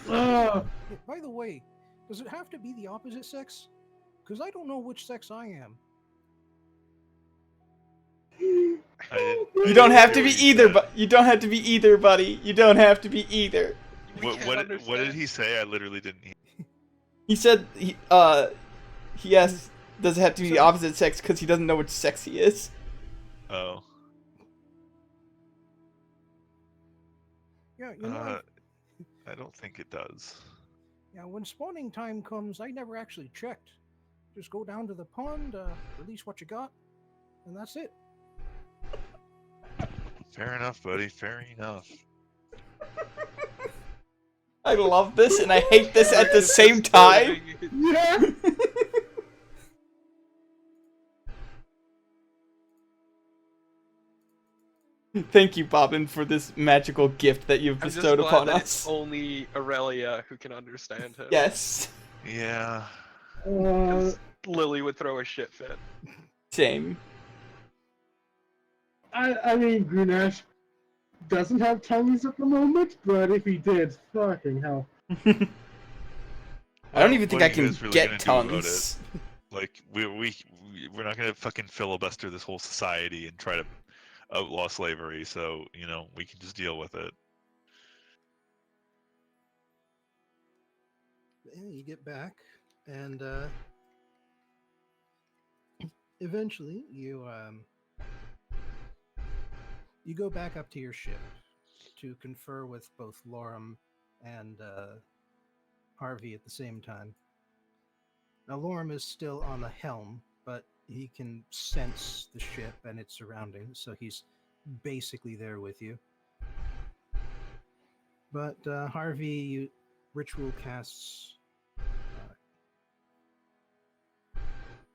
Uh, By the way, does it have to be the opposite sex? Because I don't know which sex I am. You don't have to be either, but you don't have to be either, buddy. You don't have to be either. We What, can't what, what did understand. he say? I literally didn't hear. He said he asked, does it have to be the opposite sex because he doesn't know which sex he is. Oh. Yeah, you know, I don't think it does. yeah, when spawning time comes, I never actually checked. Just go down to the pond, release what you got, and that's it. Fair enough, buddy. Fair enough. I love this and I hate this at the same time. yeah. Thank you, Bobbin, for this magical gift that you've I'm just bestowed glad upon that us. it's only Aurelia who can understand him. Yes. Yeah. Lily would throw a shit fit. Same. I mean, Grunash doesn't have tummies at the moment, but if he did, fucking hell. I don't even What think are I you can guys really get gonna do about tongues. Like we're not gonna fucking filibuster this whole society and try to outlaw slavery. So we can just deal with it. Yeah, you get back, and eventually you go back up to your ship to confer with both Lorem and Harvey at the same time. Now Lorem is still on the helm, but he can sense the ship and its surroundings, so he's basically there with you. But Harvey ritual casts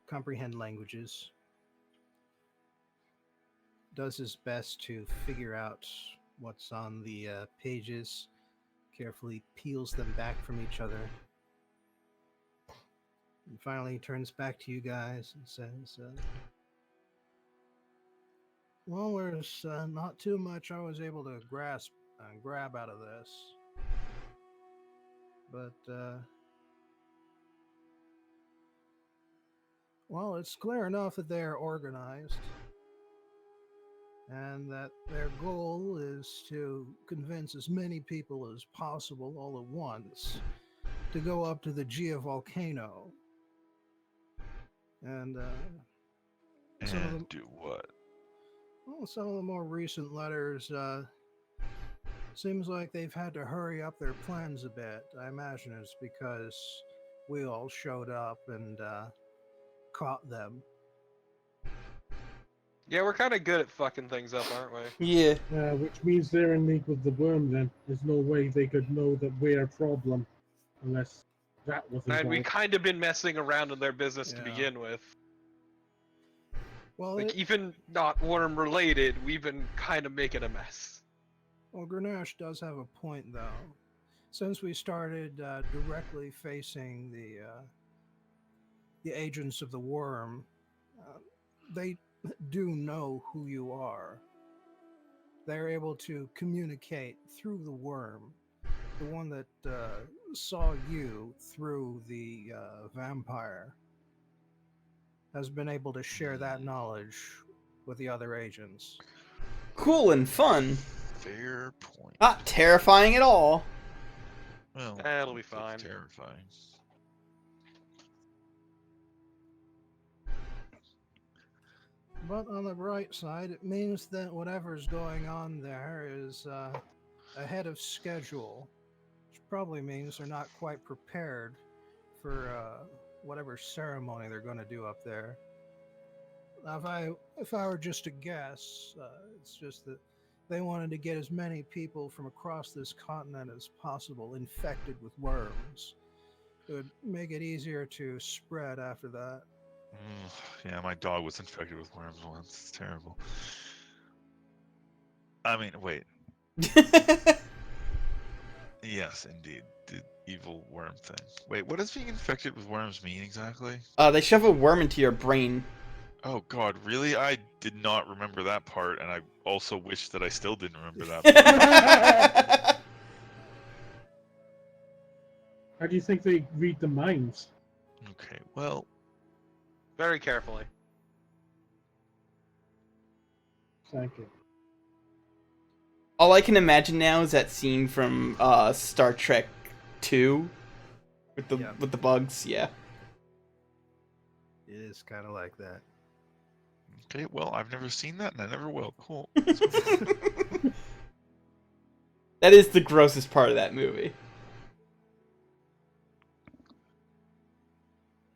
comprehend languages, does his best to figure out what's on the pages, carefully peels them back from each other, and finally turns back to you guys and says, well, there's not too much I was able to grasp and grab out of this, but well, it's clear enough that they're organized and that their goal is to convince as many people as possible all at once to go up to the Gia volcano and some of And them, do what? well, some of the more recent letters seems like they've had to hurry up their plans a bit. I imagine it's because we all showed up and caught them. Yeah, we're kind of good at fucking things up, aren't we? Yeah. Which means they're in league with the worm then. There's no way they could know that we're a problem unless that was And we involved. kind of been messing around in their business to Yeah. begin with. Well, Like, even not worm related, we've been kind of making a mess. well, Grenache does have a point, though. Since we started directly facing the agents of the worm, they do know who you are. They're able to communicate through the worm. The one that saw you through the vampire has been able to share that knowledge with the other agents. Cool and fun. Fair point. Not terrifying at all. Well, That'll be it's fine. terrifying. But on the bright side, it means that whatever's going on there is ahead of schedule, which probably means they're not quite prepared for whatever ceremony they're going to do up there. Now, if I were just to guess, it's just that they wanted to get as many people from across this continent as possible infected with worms. It would make it easier to spread after that. Yeah, my dog was infected with worms once. It's terrible. I mean, wait. Yes, indeed. The evil worm thing. Wait, what does being infected with worms mean exactly? They shove a worm into your brain. Oh god, really? I did not remember that part, and I also wish that I still didn't remember that part. How do you think they read the minds? Okay, well, Very carefully. Thank you. All I can imagine now is that scene from Star Trek 2 with the Yeah. with the bugs. Yeah. It is kind of like that. okay, well, I've never seen that, and I never will. Cool. That is the grossest part of that movie.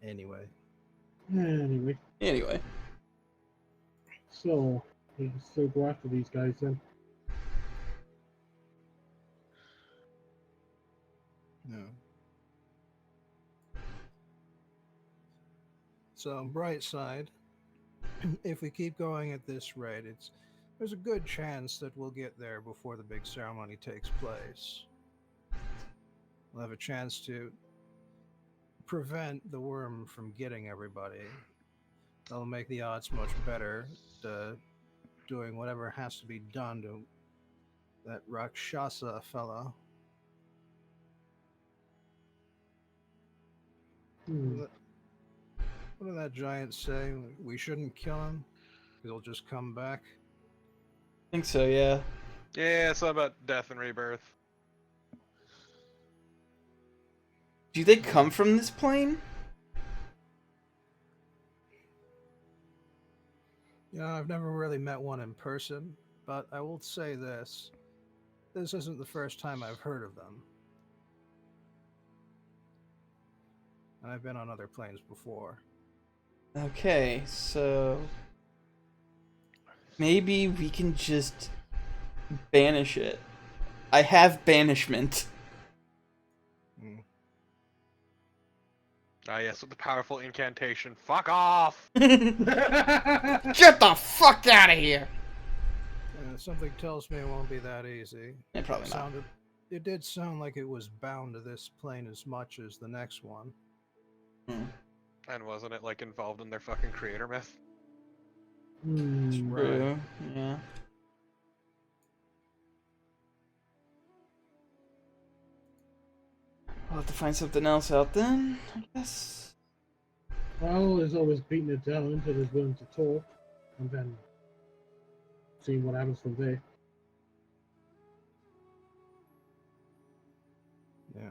Anyway. Anyway. So, we can still go after these guys then. No. So, bright side, if we keep going at this rate, there's a good chance that we'll get there before the big ceremony takes place. We'll have a chance to prevent the worm from getting everybody. That'll make the odds much better to doing whatever has to be done to that Rakshasa fella. What did that giant say? We shouldn't kill him? He'll just come back? I think so, yeah. Yeah, it's all about death and rebirth. Do they come from this plane? You know, I've never really met one in person, but I will say this. This isn't the first time I've heard of them. And I've been on other planes before. Okay, so maybe we can just banish it. I have banishment. Ah, yes, with the powerful incantation. Fuck off! Get the fuck out of here! Something tells me it won't be that easy. Yeah, probably not. It did sound like it was bound to this plane as much as the next one. And wasn't it, like, involved in their fucking creator myth? True, yeah. I'll have to find something else out then, I guess. Well, there's always beating it down until there's willing to talk, and then seeing what happens from there. Yeah.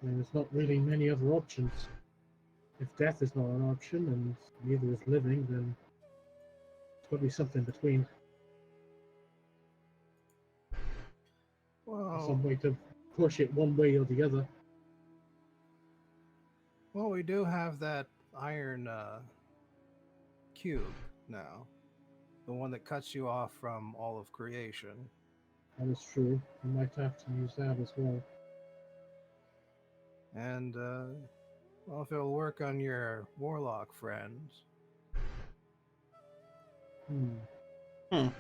And there's not really many other options. If death is not an option and neither is living, then it's got to be something between. Well, Some way to push it one way or the other. well, we do have that iron cube now. The one that cuts you off from all of creation. That is true. You might have to use that as well. And, well, if it'll work on your warlock friends. Hmm. The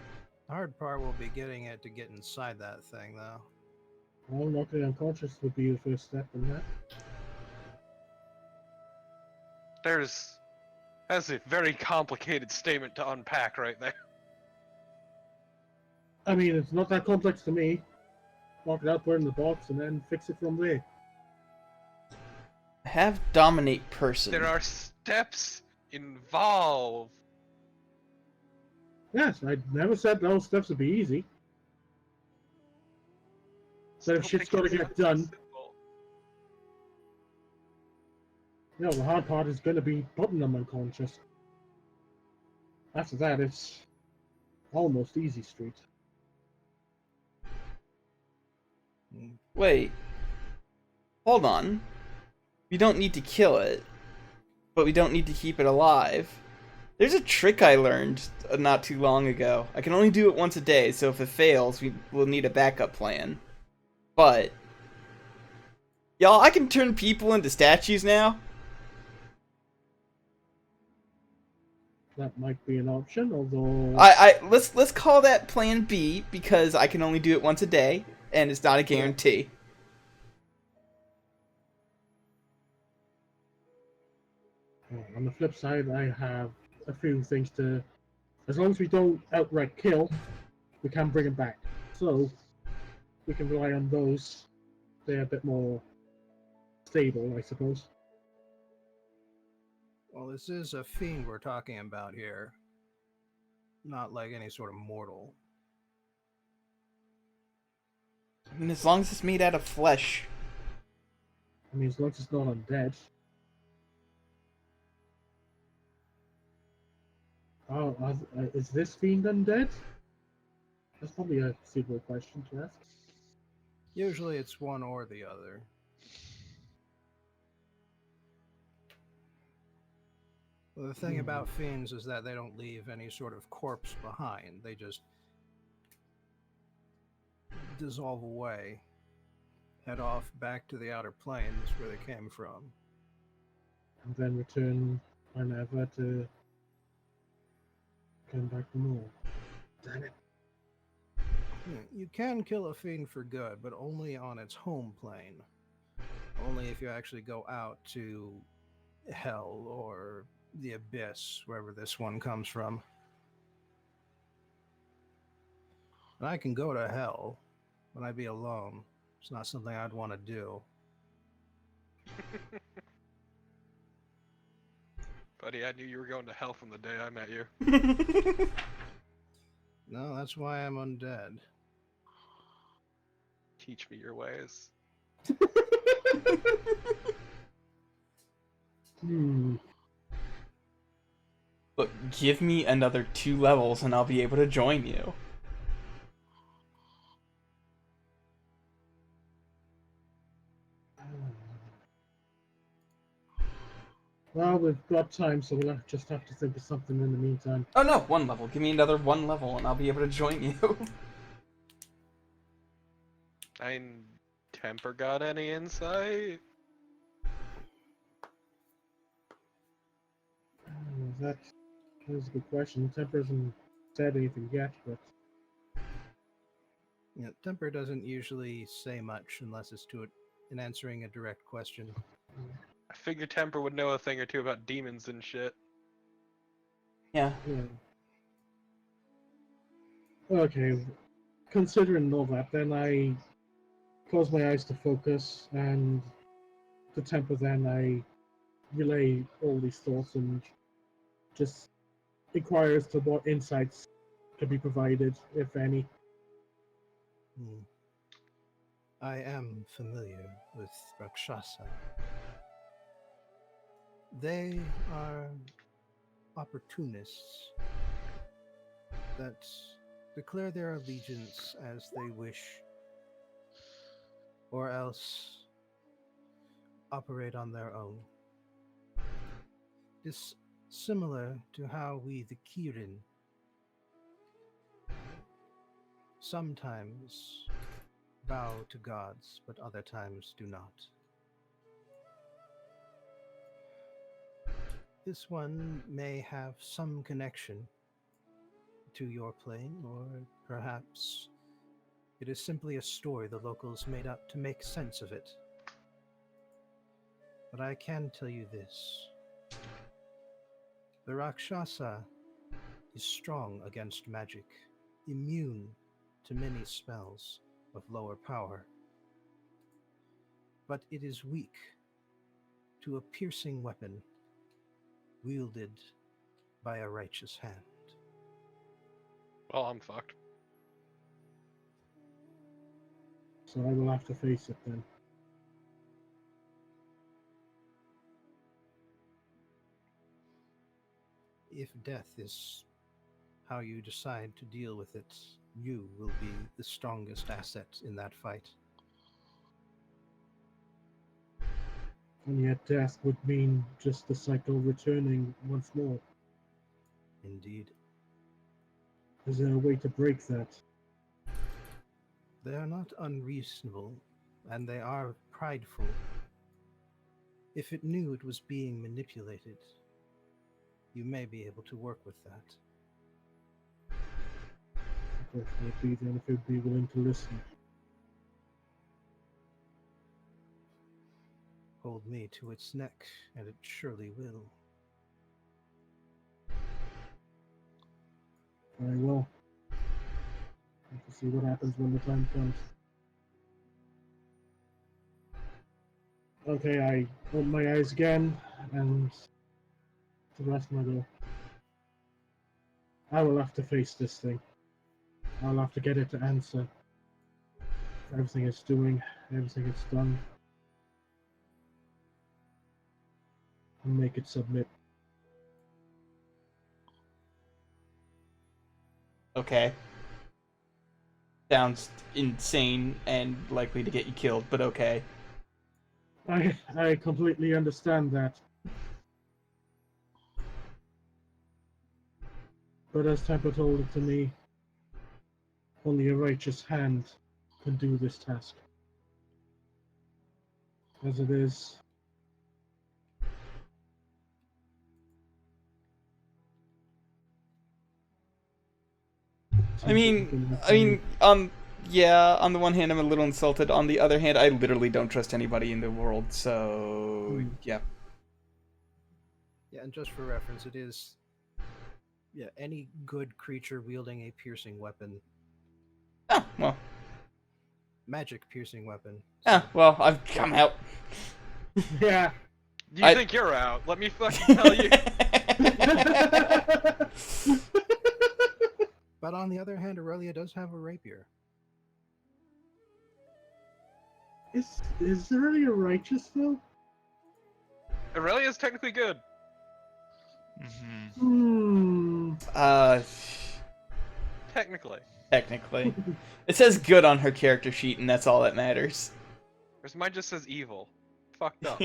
hard part will be getting it to get inside that thing, though. Well, knocking it unconscious would be the first step in that. That's a very complicated statement to unpack right there. I mean, it's not that complex to me. Knock it out, put it in the box, and then fix it from there. Have dominate person. There are steps involved. Yes, I never said those steps would be easy. But if Still shit's think gotta it get sounds done, simple. you know, the hard part is gonna be putting them unconscious. After that, it's almost easy street. Wait. Hold on. We don't need to kill it, but we don't need to keep it alive. There's a trick I learned not too long ago. I can only do it once a day, so if it fails, we'll need a backup plan. But, y'all, I can turn people into statues now. That might be an option, although Let's call that Plan B because I can only do it once a day, and it's not a guarantee. on the flip side, I have a few things to. As long as we don't outright kill, we can bring them back. So we can rely on those. They're a bit more stable, I suppose. Well, this is a fiend we're talking about here. Not like any sort of mortal. I mean, as long as it's made out of flesh. I mean, as long as it's not undead. Oh, is this fiend undead? That's probably a suitable question to ask. Usually it's one or the other. Well, the thing about fiends is that they don't leave any sort of corpse behind. They just dissolve away, head off back to the outer planes where they came from. And then return whenever to come back to normal. Damn it. You can kill a fiend for good, but only on its home plane. Only if you actually go out to hell or the abyss, wherever this one comes from. And I can go to hell, but I'd be alone. It's not something I'd want to do. Buddy, I knew you were going to hell from the day I met you. No, that's why I'm undead. Teach me your ways. Look, give me another 2 levels and I'll be able to join you. Well, we've got time, so we'll just have to think of something in the meantime. Oh no, 1 level. Give me another 1 level and I'll be able to join you. Temper got any insight? That is a good question. Temper hasn't said anything yet, but Yeah, Temper doesn't usually say much unless it's in answering a direct question. I figured Temper would know a thing or two about demons and shit. Yeah. Okay. Considering all that, then I close my eyes to focus, and to Temper, then I relay all these thoughts and just inquire as to what insights can be provided, if any. I am familiar with Rakshasa. They are opportunists that declare their allegiance as they wish, or else operate on their own. This Similar to how we, the Kirin, sometimes bow to gods, but other times do not. This one may have some connection to your plane, or perhaps it is simply a story the locals made up to make sense of it. But I can tell you this. The Rakshasa is strong against magic, immune to many spells of lower power. But it is weak to a piercing weapon wielded by a righteous hand. Well, I'm fucked. So I will have to face it then. If death is how you decide to deal with it, you will be the strongest asset in that fight. And yet death would mean just the cycle returning once more. Indeed. Is there a way to break that? They are not unreasonable, and they are prideful. If it knew it was being manipulated, you may be able to work with that. Of course, it would be then if it would be willing to listen. Hold me to its neck, and it surely will. Very well. We can see what happens when the time comes. Okay, I open my eyes again, and to the rest of my go. I will have to face this thing. I'll have to get it to answer for everything it's doing, everything it's done, and make it submit. Okay. Sounds insane and likely to get you killed, but okay. I completely understand that. But as Temper told it to me, only a righteous hand can do this task. As it is, I mean, yeah, on the one hand, I'm a little insulted. On the other hand, I literally don't trust anybody in the world, so, yeah. Yeah, and just for reference, it is any good creature wielding a piercing weapon. Oh, well. Magic piercing weapon. Ah, well, I've come out. yeah. You think you're out? Let me fucking tell you. But on the other hand, Aurelia does have a rapier. Is there really a righteous though? Aurelia's technically good. Mm-hmm. Technically. Technically. It says good on her character sheet, and that's all that matters. Whereas mine just says evil. Fucked up.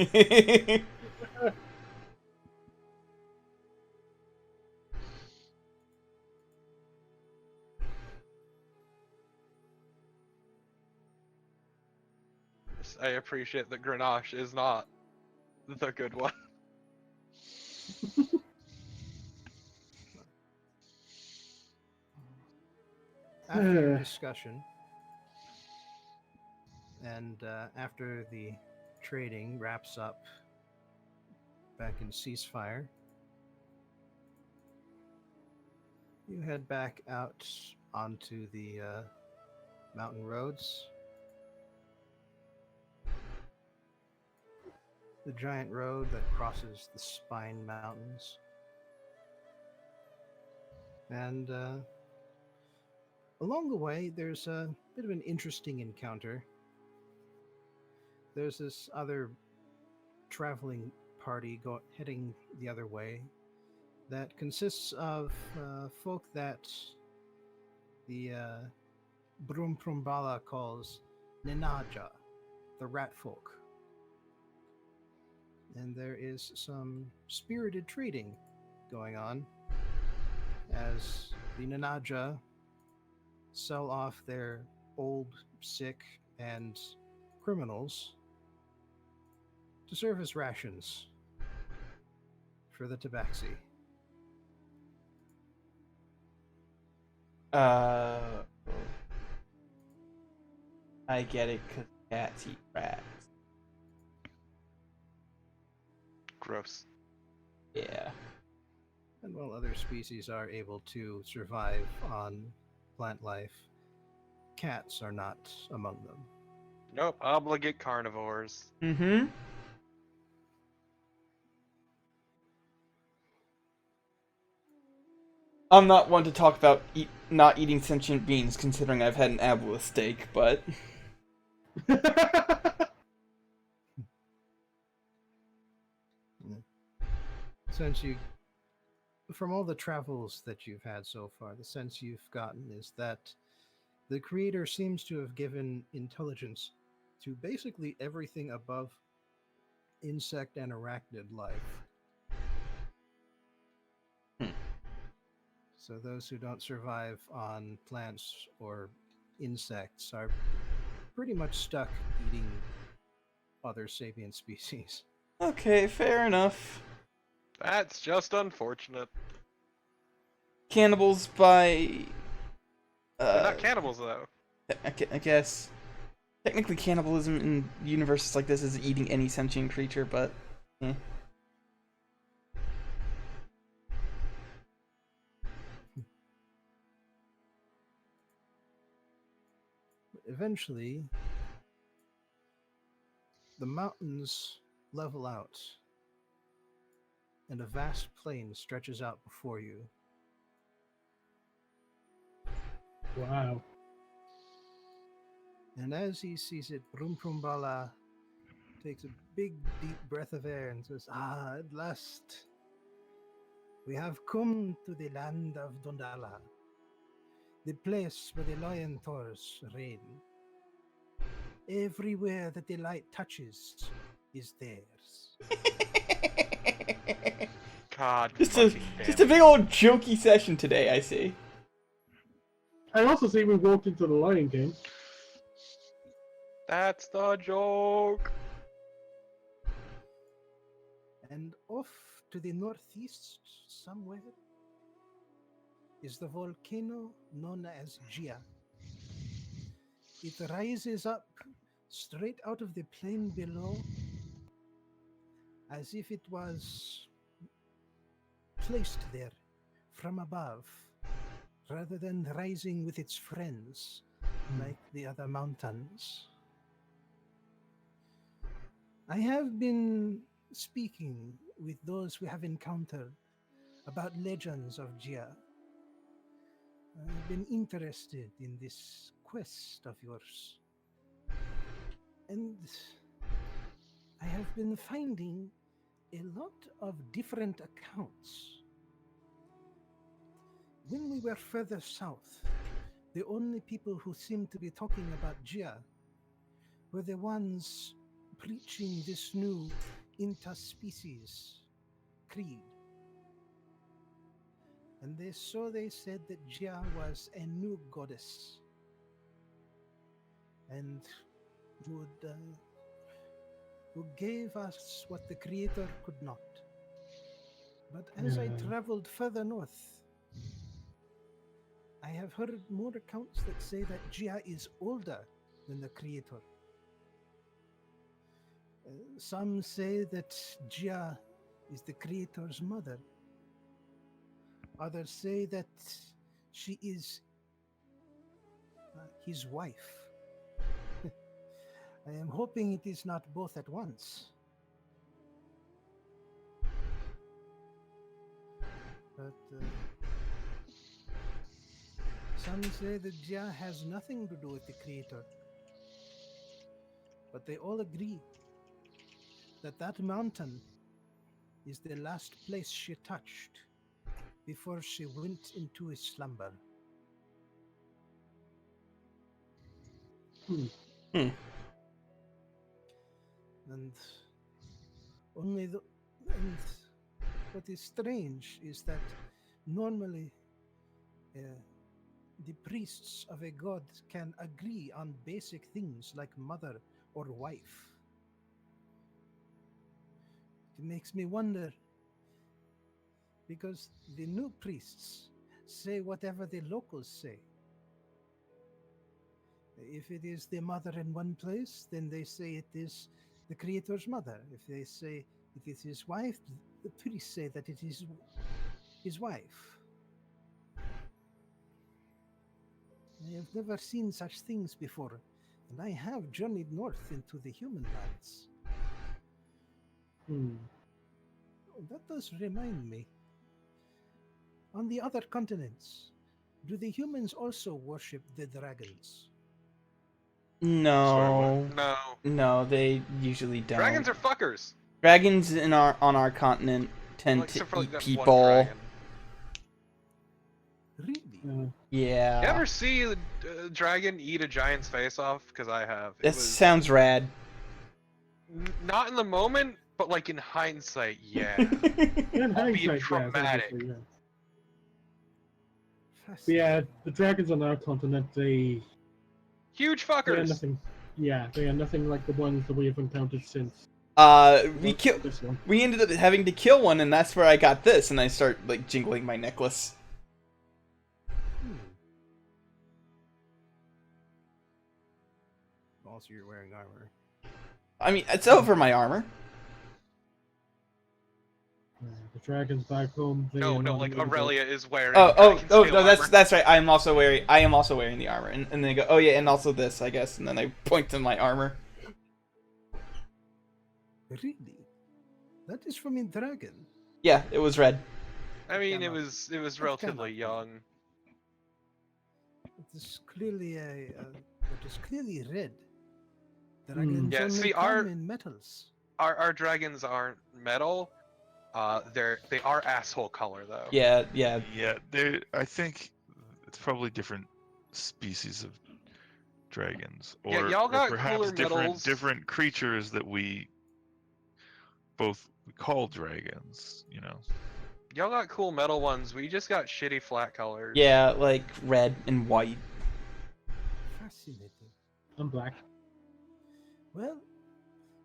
I appreciate that Grenache is not the good one. After discussion, and after the trading wraps up back in ceasefire, you head back out onto the mountain roads. The giant road that crosses the Spine Mountains. And along the way, there's a bit of an interesting encounter. There's this other traveling party heading the other way that consists of folk that the Brumprumbala calls Ninaja, the rat folk. And there is some spirited trading going on as the Nanaja sell off their old, sick, and criminals to serve as rations for the tabaxi. I get it, because cats eat rats. Gross. Yeah. And while other species are able to survive on plant life, cats are not among them. Nope, obligate carnivores. Mm-hmm. I'm not one to talk about not eating sentient beings, considering I've had an aboleth steak, but... Since you, from all the travels that you've had so far, the sense you've gotten is that the creator seems to have given intelligence to basically everything above insect and arachnid life. So those who don't survive on plants or insects are pretty much stuck eating other sapient species. Okay, fair enough. That's just unfortunate. Cannibals by... They're not cannibals, though. I guess. Technically, cannibalism in universes like this is eating any sentient creature, but... Eventually, the mountains level out, and a vast plain stretches out before you. Wow. And as he sees it, Brumprumbala takes a big, deep breath of air and says, "Ah, at last, we have come to the land of Dondala, the place where the lion Thors reign. Everywhere that the light touches is theirs." God just fucking a damn big it. old jokey session today, I see. I also see we walked into the Lion King. That's the joke. And off to the northeast, somewhere, is the volcano known as Gia. It rises up straight out of the plain below, as if it was placed there from above, rather than rising with its friends like the other mountains. I have been speaking with those we have encountered about legends of Gia. I've been interested in this quest of yours. And I have been finding a lot of different accounts. When we were further south, the only people who seemed to be talking about Gia were the ones preaching this new interspecies creed. And they said that Gia was a new goddess and who gave us what the creator could not. But as I traveled further north, I have heard more accounts that say that Gia is older than the creator. Some say that Gia is the creator's mother. Others say that she is his wife. I am hoping it is not both at once. But some say that Gia has nothing to do with the creator. But they all agree that that mountain is the last place she touched before she went into a slumber. And only what is strange is that normally the priests of a god can agree on basic things like mother or wife. It makes me wonder, because the new priests say whatever the locals say. If it is the mother in one place, then they say it is the creator's mother. If they say it is his wife, the priests say that it is his wife. I have never seen such things before, and I have journeyed north into the human lands. Hmm. Oh, that does remind me. On the other continents, do the humans also worship the dragons? No, No. no, they usually don't. Dragons are fuckers. Dragons on our continent tend Well, to except for like eat that people. one dragon. Really? Yeah. You ever see a dragon eat a giant's face off? Because I have. It That was sounds rad. not in the moment, but like in hindsight, yeah. In Albeit hindsight, yes, traumatic. obviously, yeah. But Fascinating. yeah, the dragons on our continent, Huge they are fuckers. nothing. Yeah, they are nothing like the ones that we have encountered since. We This one. we ended up having to kill one, and that's where I got this, and I start like jingling my necklace. Also, you're wearing armor. I mean, it's over my armor. The dragons back home. They No, are no, not like really good. Aurelia is wearing. Oh, dragon no, scale armor. that's right. I am also wearing the armor, and they go, oh yeah, and also this, I guess, and then I point to my armor. Really? That is from a dragon. Yeah, it was red. I mean, it cannot- was that relatively cannot young. It is clearly it is clearly red. Dragons Yeah, only see, come in metals. Our dragons aren't metal. They are asshole color though. Yeah. Yeah, I think it's probably different species of dragons, or, Yeah, y'all or got perhaps cooler metals. different creatures that we both call dragons. You know. Y'all got cool metal ones. We just got shitty flat colors. Yeah, like red and white. Fascinating. I'm black. Well,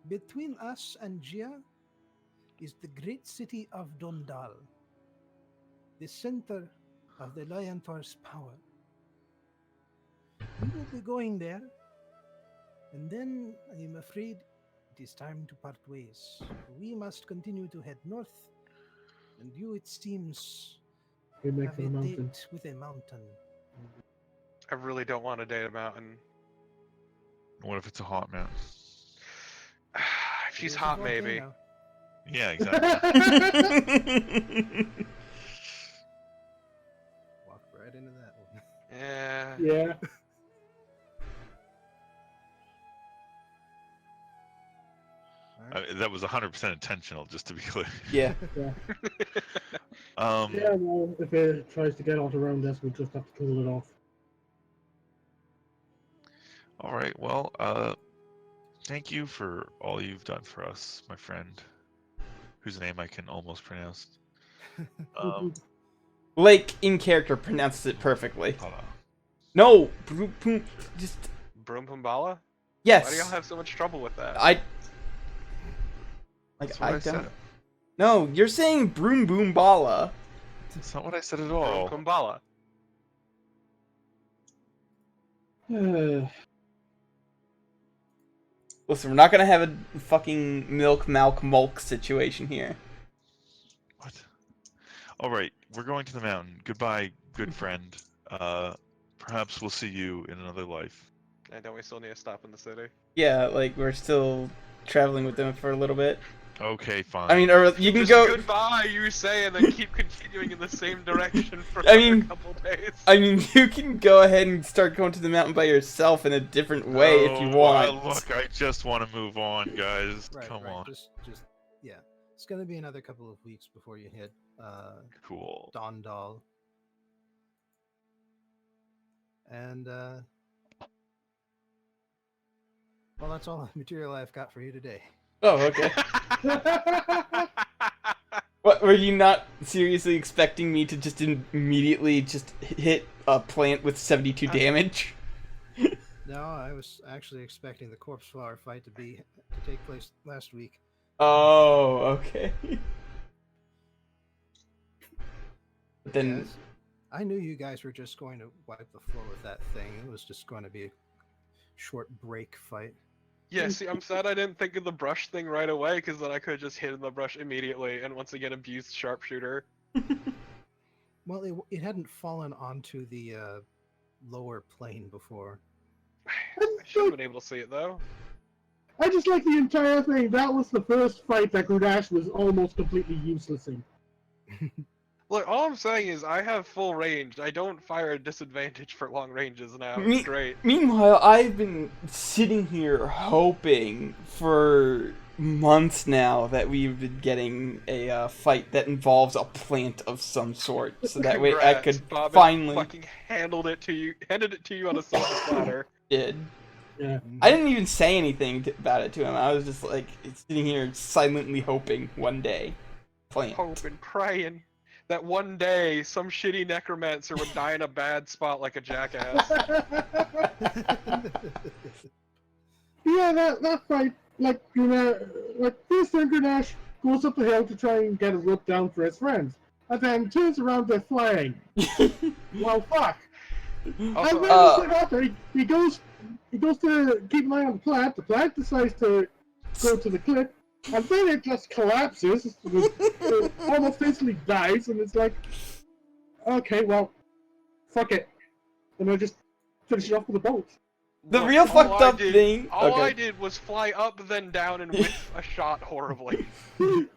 between us and Gia is the great city of Dondal, the center of the Liontar's power. We will be going there, and then I am afraid it is time to part ways. We must continue to head north, and you, it seems, We make have for a the mountain. date with a mountain. I really don't want to date a mountain. What if it's a hot mountain? If It she's is a hot, maybe. volcano. Yeah, exactly. Walk right into that one. Yeah. Yeah. That was 100% intentional, just to be clear. Yeah. Yeah. Um, Yeah, well, if it tries to get out around us, we'll just have to cool it off. All right. Well, thank you for all you've done for us, my friend, whose name I can almost pronounce. Lake in character pronounces it perfectly. Hold on. No, just Broom Pumbala? yes. Why do y'all have so much trouble with that? That's what I I don't. said. No, you're saying Broom Boom Bala. That's not what I said at Broom all. Pumbala. Listen, we're not gonna have a fucking milk situation here. What? All right, we're going to the mountain. Goodbye, good friend. Perhaps we'll see you in another life. And don't we still need to stop in the city? Yeah, like we're still traveling with them for a little bit. Okay, fine. I mean, or you can Just go. goodbye, you say, and then keep continuing in the same direction for I another mean- couple days. I mean, you can go ahead and start going to the mountain by yourself in a different way if you Oh, want. look, I just want to move on, guys. Right, Come right. on. Just, yeah. It's gonna be another couple of weeks before you hit Cool. Dondal. And well, that's all the material I've got for you today. Oh, okay. What, were you not seriously expecting me to just immediately just hit a plant with 72 damage? No, I was actually expecting the corpse flower fight to take place last week. Oh, okay. But then, Yes, I knew you guys were just going to wipe the floor with that thing. It was just going to be a short break fight. Yeah, see, I'm sad I didn't think of the brush thing right away, because then I could have just hit the brush immediately and once again abused sharpshooter. Well, it hadn't fallen onto the lower plane before. I should have been able to see it though. I just like the entire thing. That was the first fight that Grudash was almost completely useless in. Look, all I'm saying is I have full range. I don't fire at disadvantage for long ranges now. It's great. meanwhile, I've been sitting here hoping for months now that we've been getting a fight that involves a plant of some sort, so that way I Congrats, could Bobbin finally fucking handed it to you on a silver platter. did. Yeah. I didn't even say anything about it to him. I was just like sitting here silently hoping one day. Plant. Hoping, praying that one day some shitty necromancer would die in a bad spot like a jackass. Yeah, that fight, like, first time Grenache goes up the hill to try and get a rope down for his friends, and then turns around, they're flying. Well, fuck. Also, And then what's happening? He goes to keep an eye on the plant decides to go to the cliff, and then it just collapses, it almost instantly dies, and it's like, okay, well, fuck it. And I just finish it off with a bolt. The look, real all fucked I up did- thing. All Okay. I did was fly up, then down, and whiff a shot horribly. The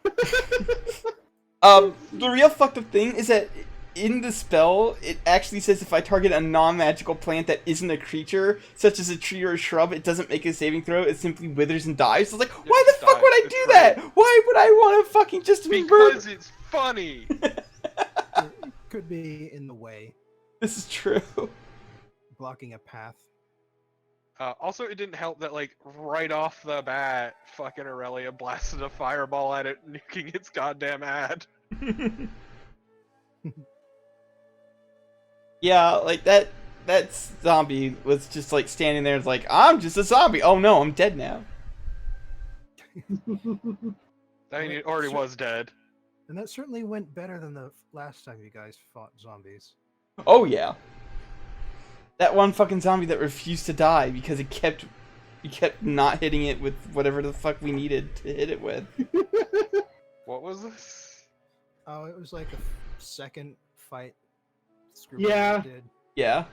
real fucked up thing is that in the spell, it actually says if I target a non-magical plant that isn't a creature, such as a tree or a shrub, it doesn't make a saving throw, it simply withers and dies. So I was like, why the just fuck would I dies. do It's that? Why would I want to fucking just Because it's funny! It could be in the way, This is true. blocking a path. Also, it didn't help that, like, right off the bat, fucking Aurelia blasted a fireball at it, nuking its goddamn ad. Yeah, like that zombie was just like standing there, like, I'm just a zombie. Oh no, I'm dead now. I mean, it already was dead. And that certainly went better than the last time you guys fought zombies. Oh yeah. That one fucking zombie that refused to die because it kept not hitting it with whatever the fuck we needed to hit it with. What was this? Oh, it was like a second fight. Yeah. Did. Yeah.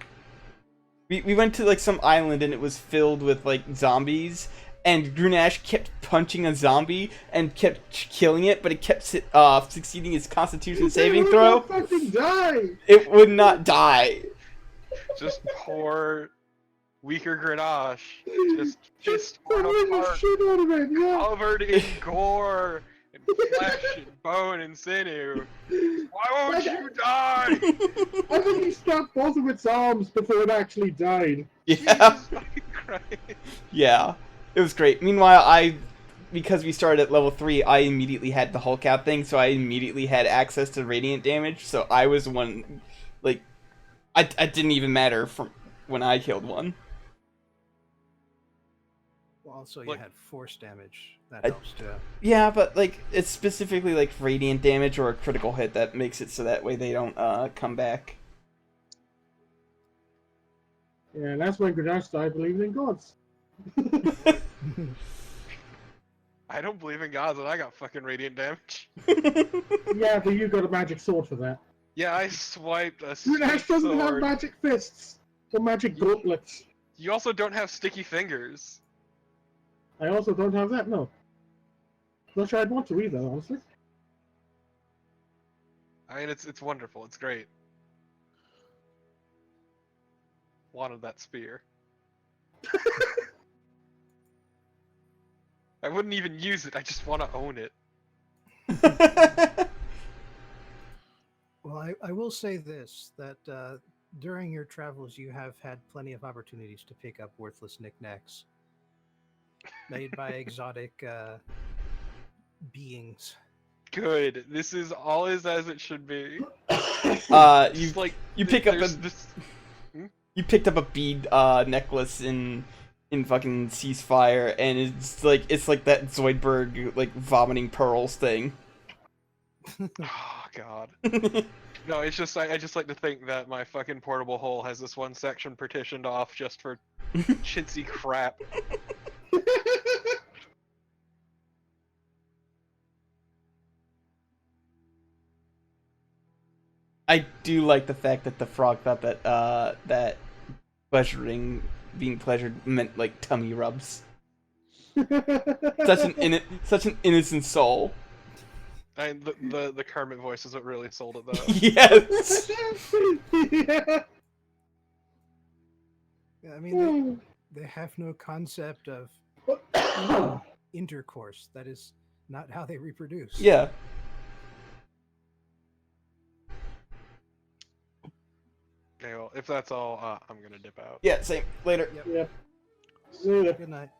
We went to like some island and it was filled with like zombies, and Grunash kept punching a zombie and kept killing it, but it kept succeeding its Constitution saving It throw. would not fucking die! It would not die. Just poor, weaker Grenache. Just Put torn the apart, shit out of it, yeah! covered in gore and flesh and bone and sinew. Why won't you die? I think he stopped both of its arms before it actually died. Yeah. Jesus fucking Christ. Yeah. It was great. Meanwhile, because we started at level 3, I immediately had the Hulk out thing, so I immediately had access to radiant damage, so I was the one, like, I didn't even matter from when I killed one. Well, also you Look- had force damage. That I- helps too. Yeah, but, like, it's specifically, like, radiant damage or a critical hit that makes it so that way they don't, come back. Yeah, and that's when Grenache started believing in gods. I don't believe in gods and I got fucking radiant damage. Yeah, but you got a magic sword for that. Yeah, I swiped a Grenache sweet doesn't have sword. magic fists or magic gauntlets. You also don't have sticky fingers. I also don't have that, no. Not sure I'd want to either, honestly. I mean, it's wonderful. It's great. Wanted that spear. I wouldn't even use it. I just want to own it. Well, I will say this, that during your travels you have had plenty of opportunities to pick up worthless knickknacks made by exotic beings. good. This is all is as it should be. You Just like you pick up a there's this. you picked up a bead necklace in fucking Ceasefire, and it's like that Zoidberg like vomiting pearls thing. Oh god. No, it's just I just like to think that my fucking portable hole has this one section partitioned off just for chintzy crap. I do like the fact that the frog thought that that being pleasured meant like tummy rubs. Such an innocent soul. The Kermit voice is what really sold it though. Yes. Yeah. Yeah, I mean, they have no concept of intercourse. That is not how they reproduce. Yeah. Okay, well, if that's all, I'm gonna dip out. Yeah. Same. Later. Yep. Yeah. See ya. Good night.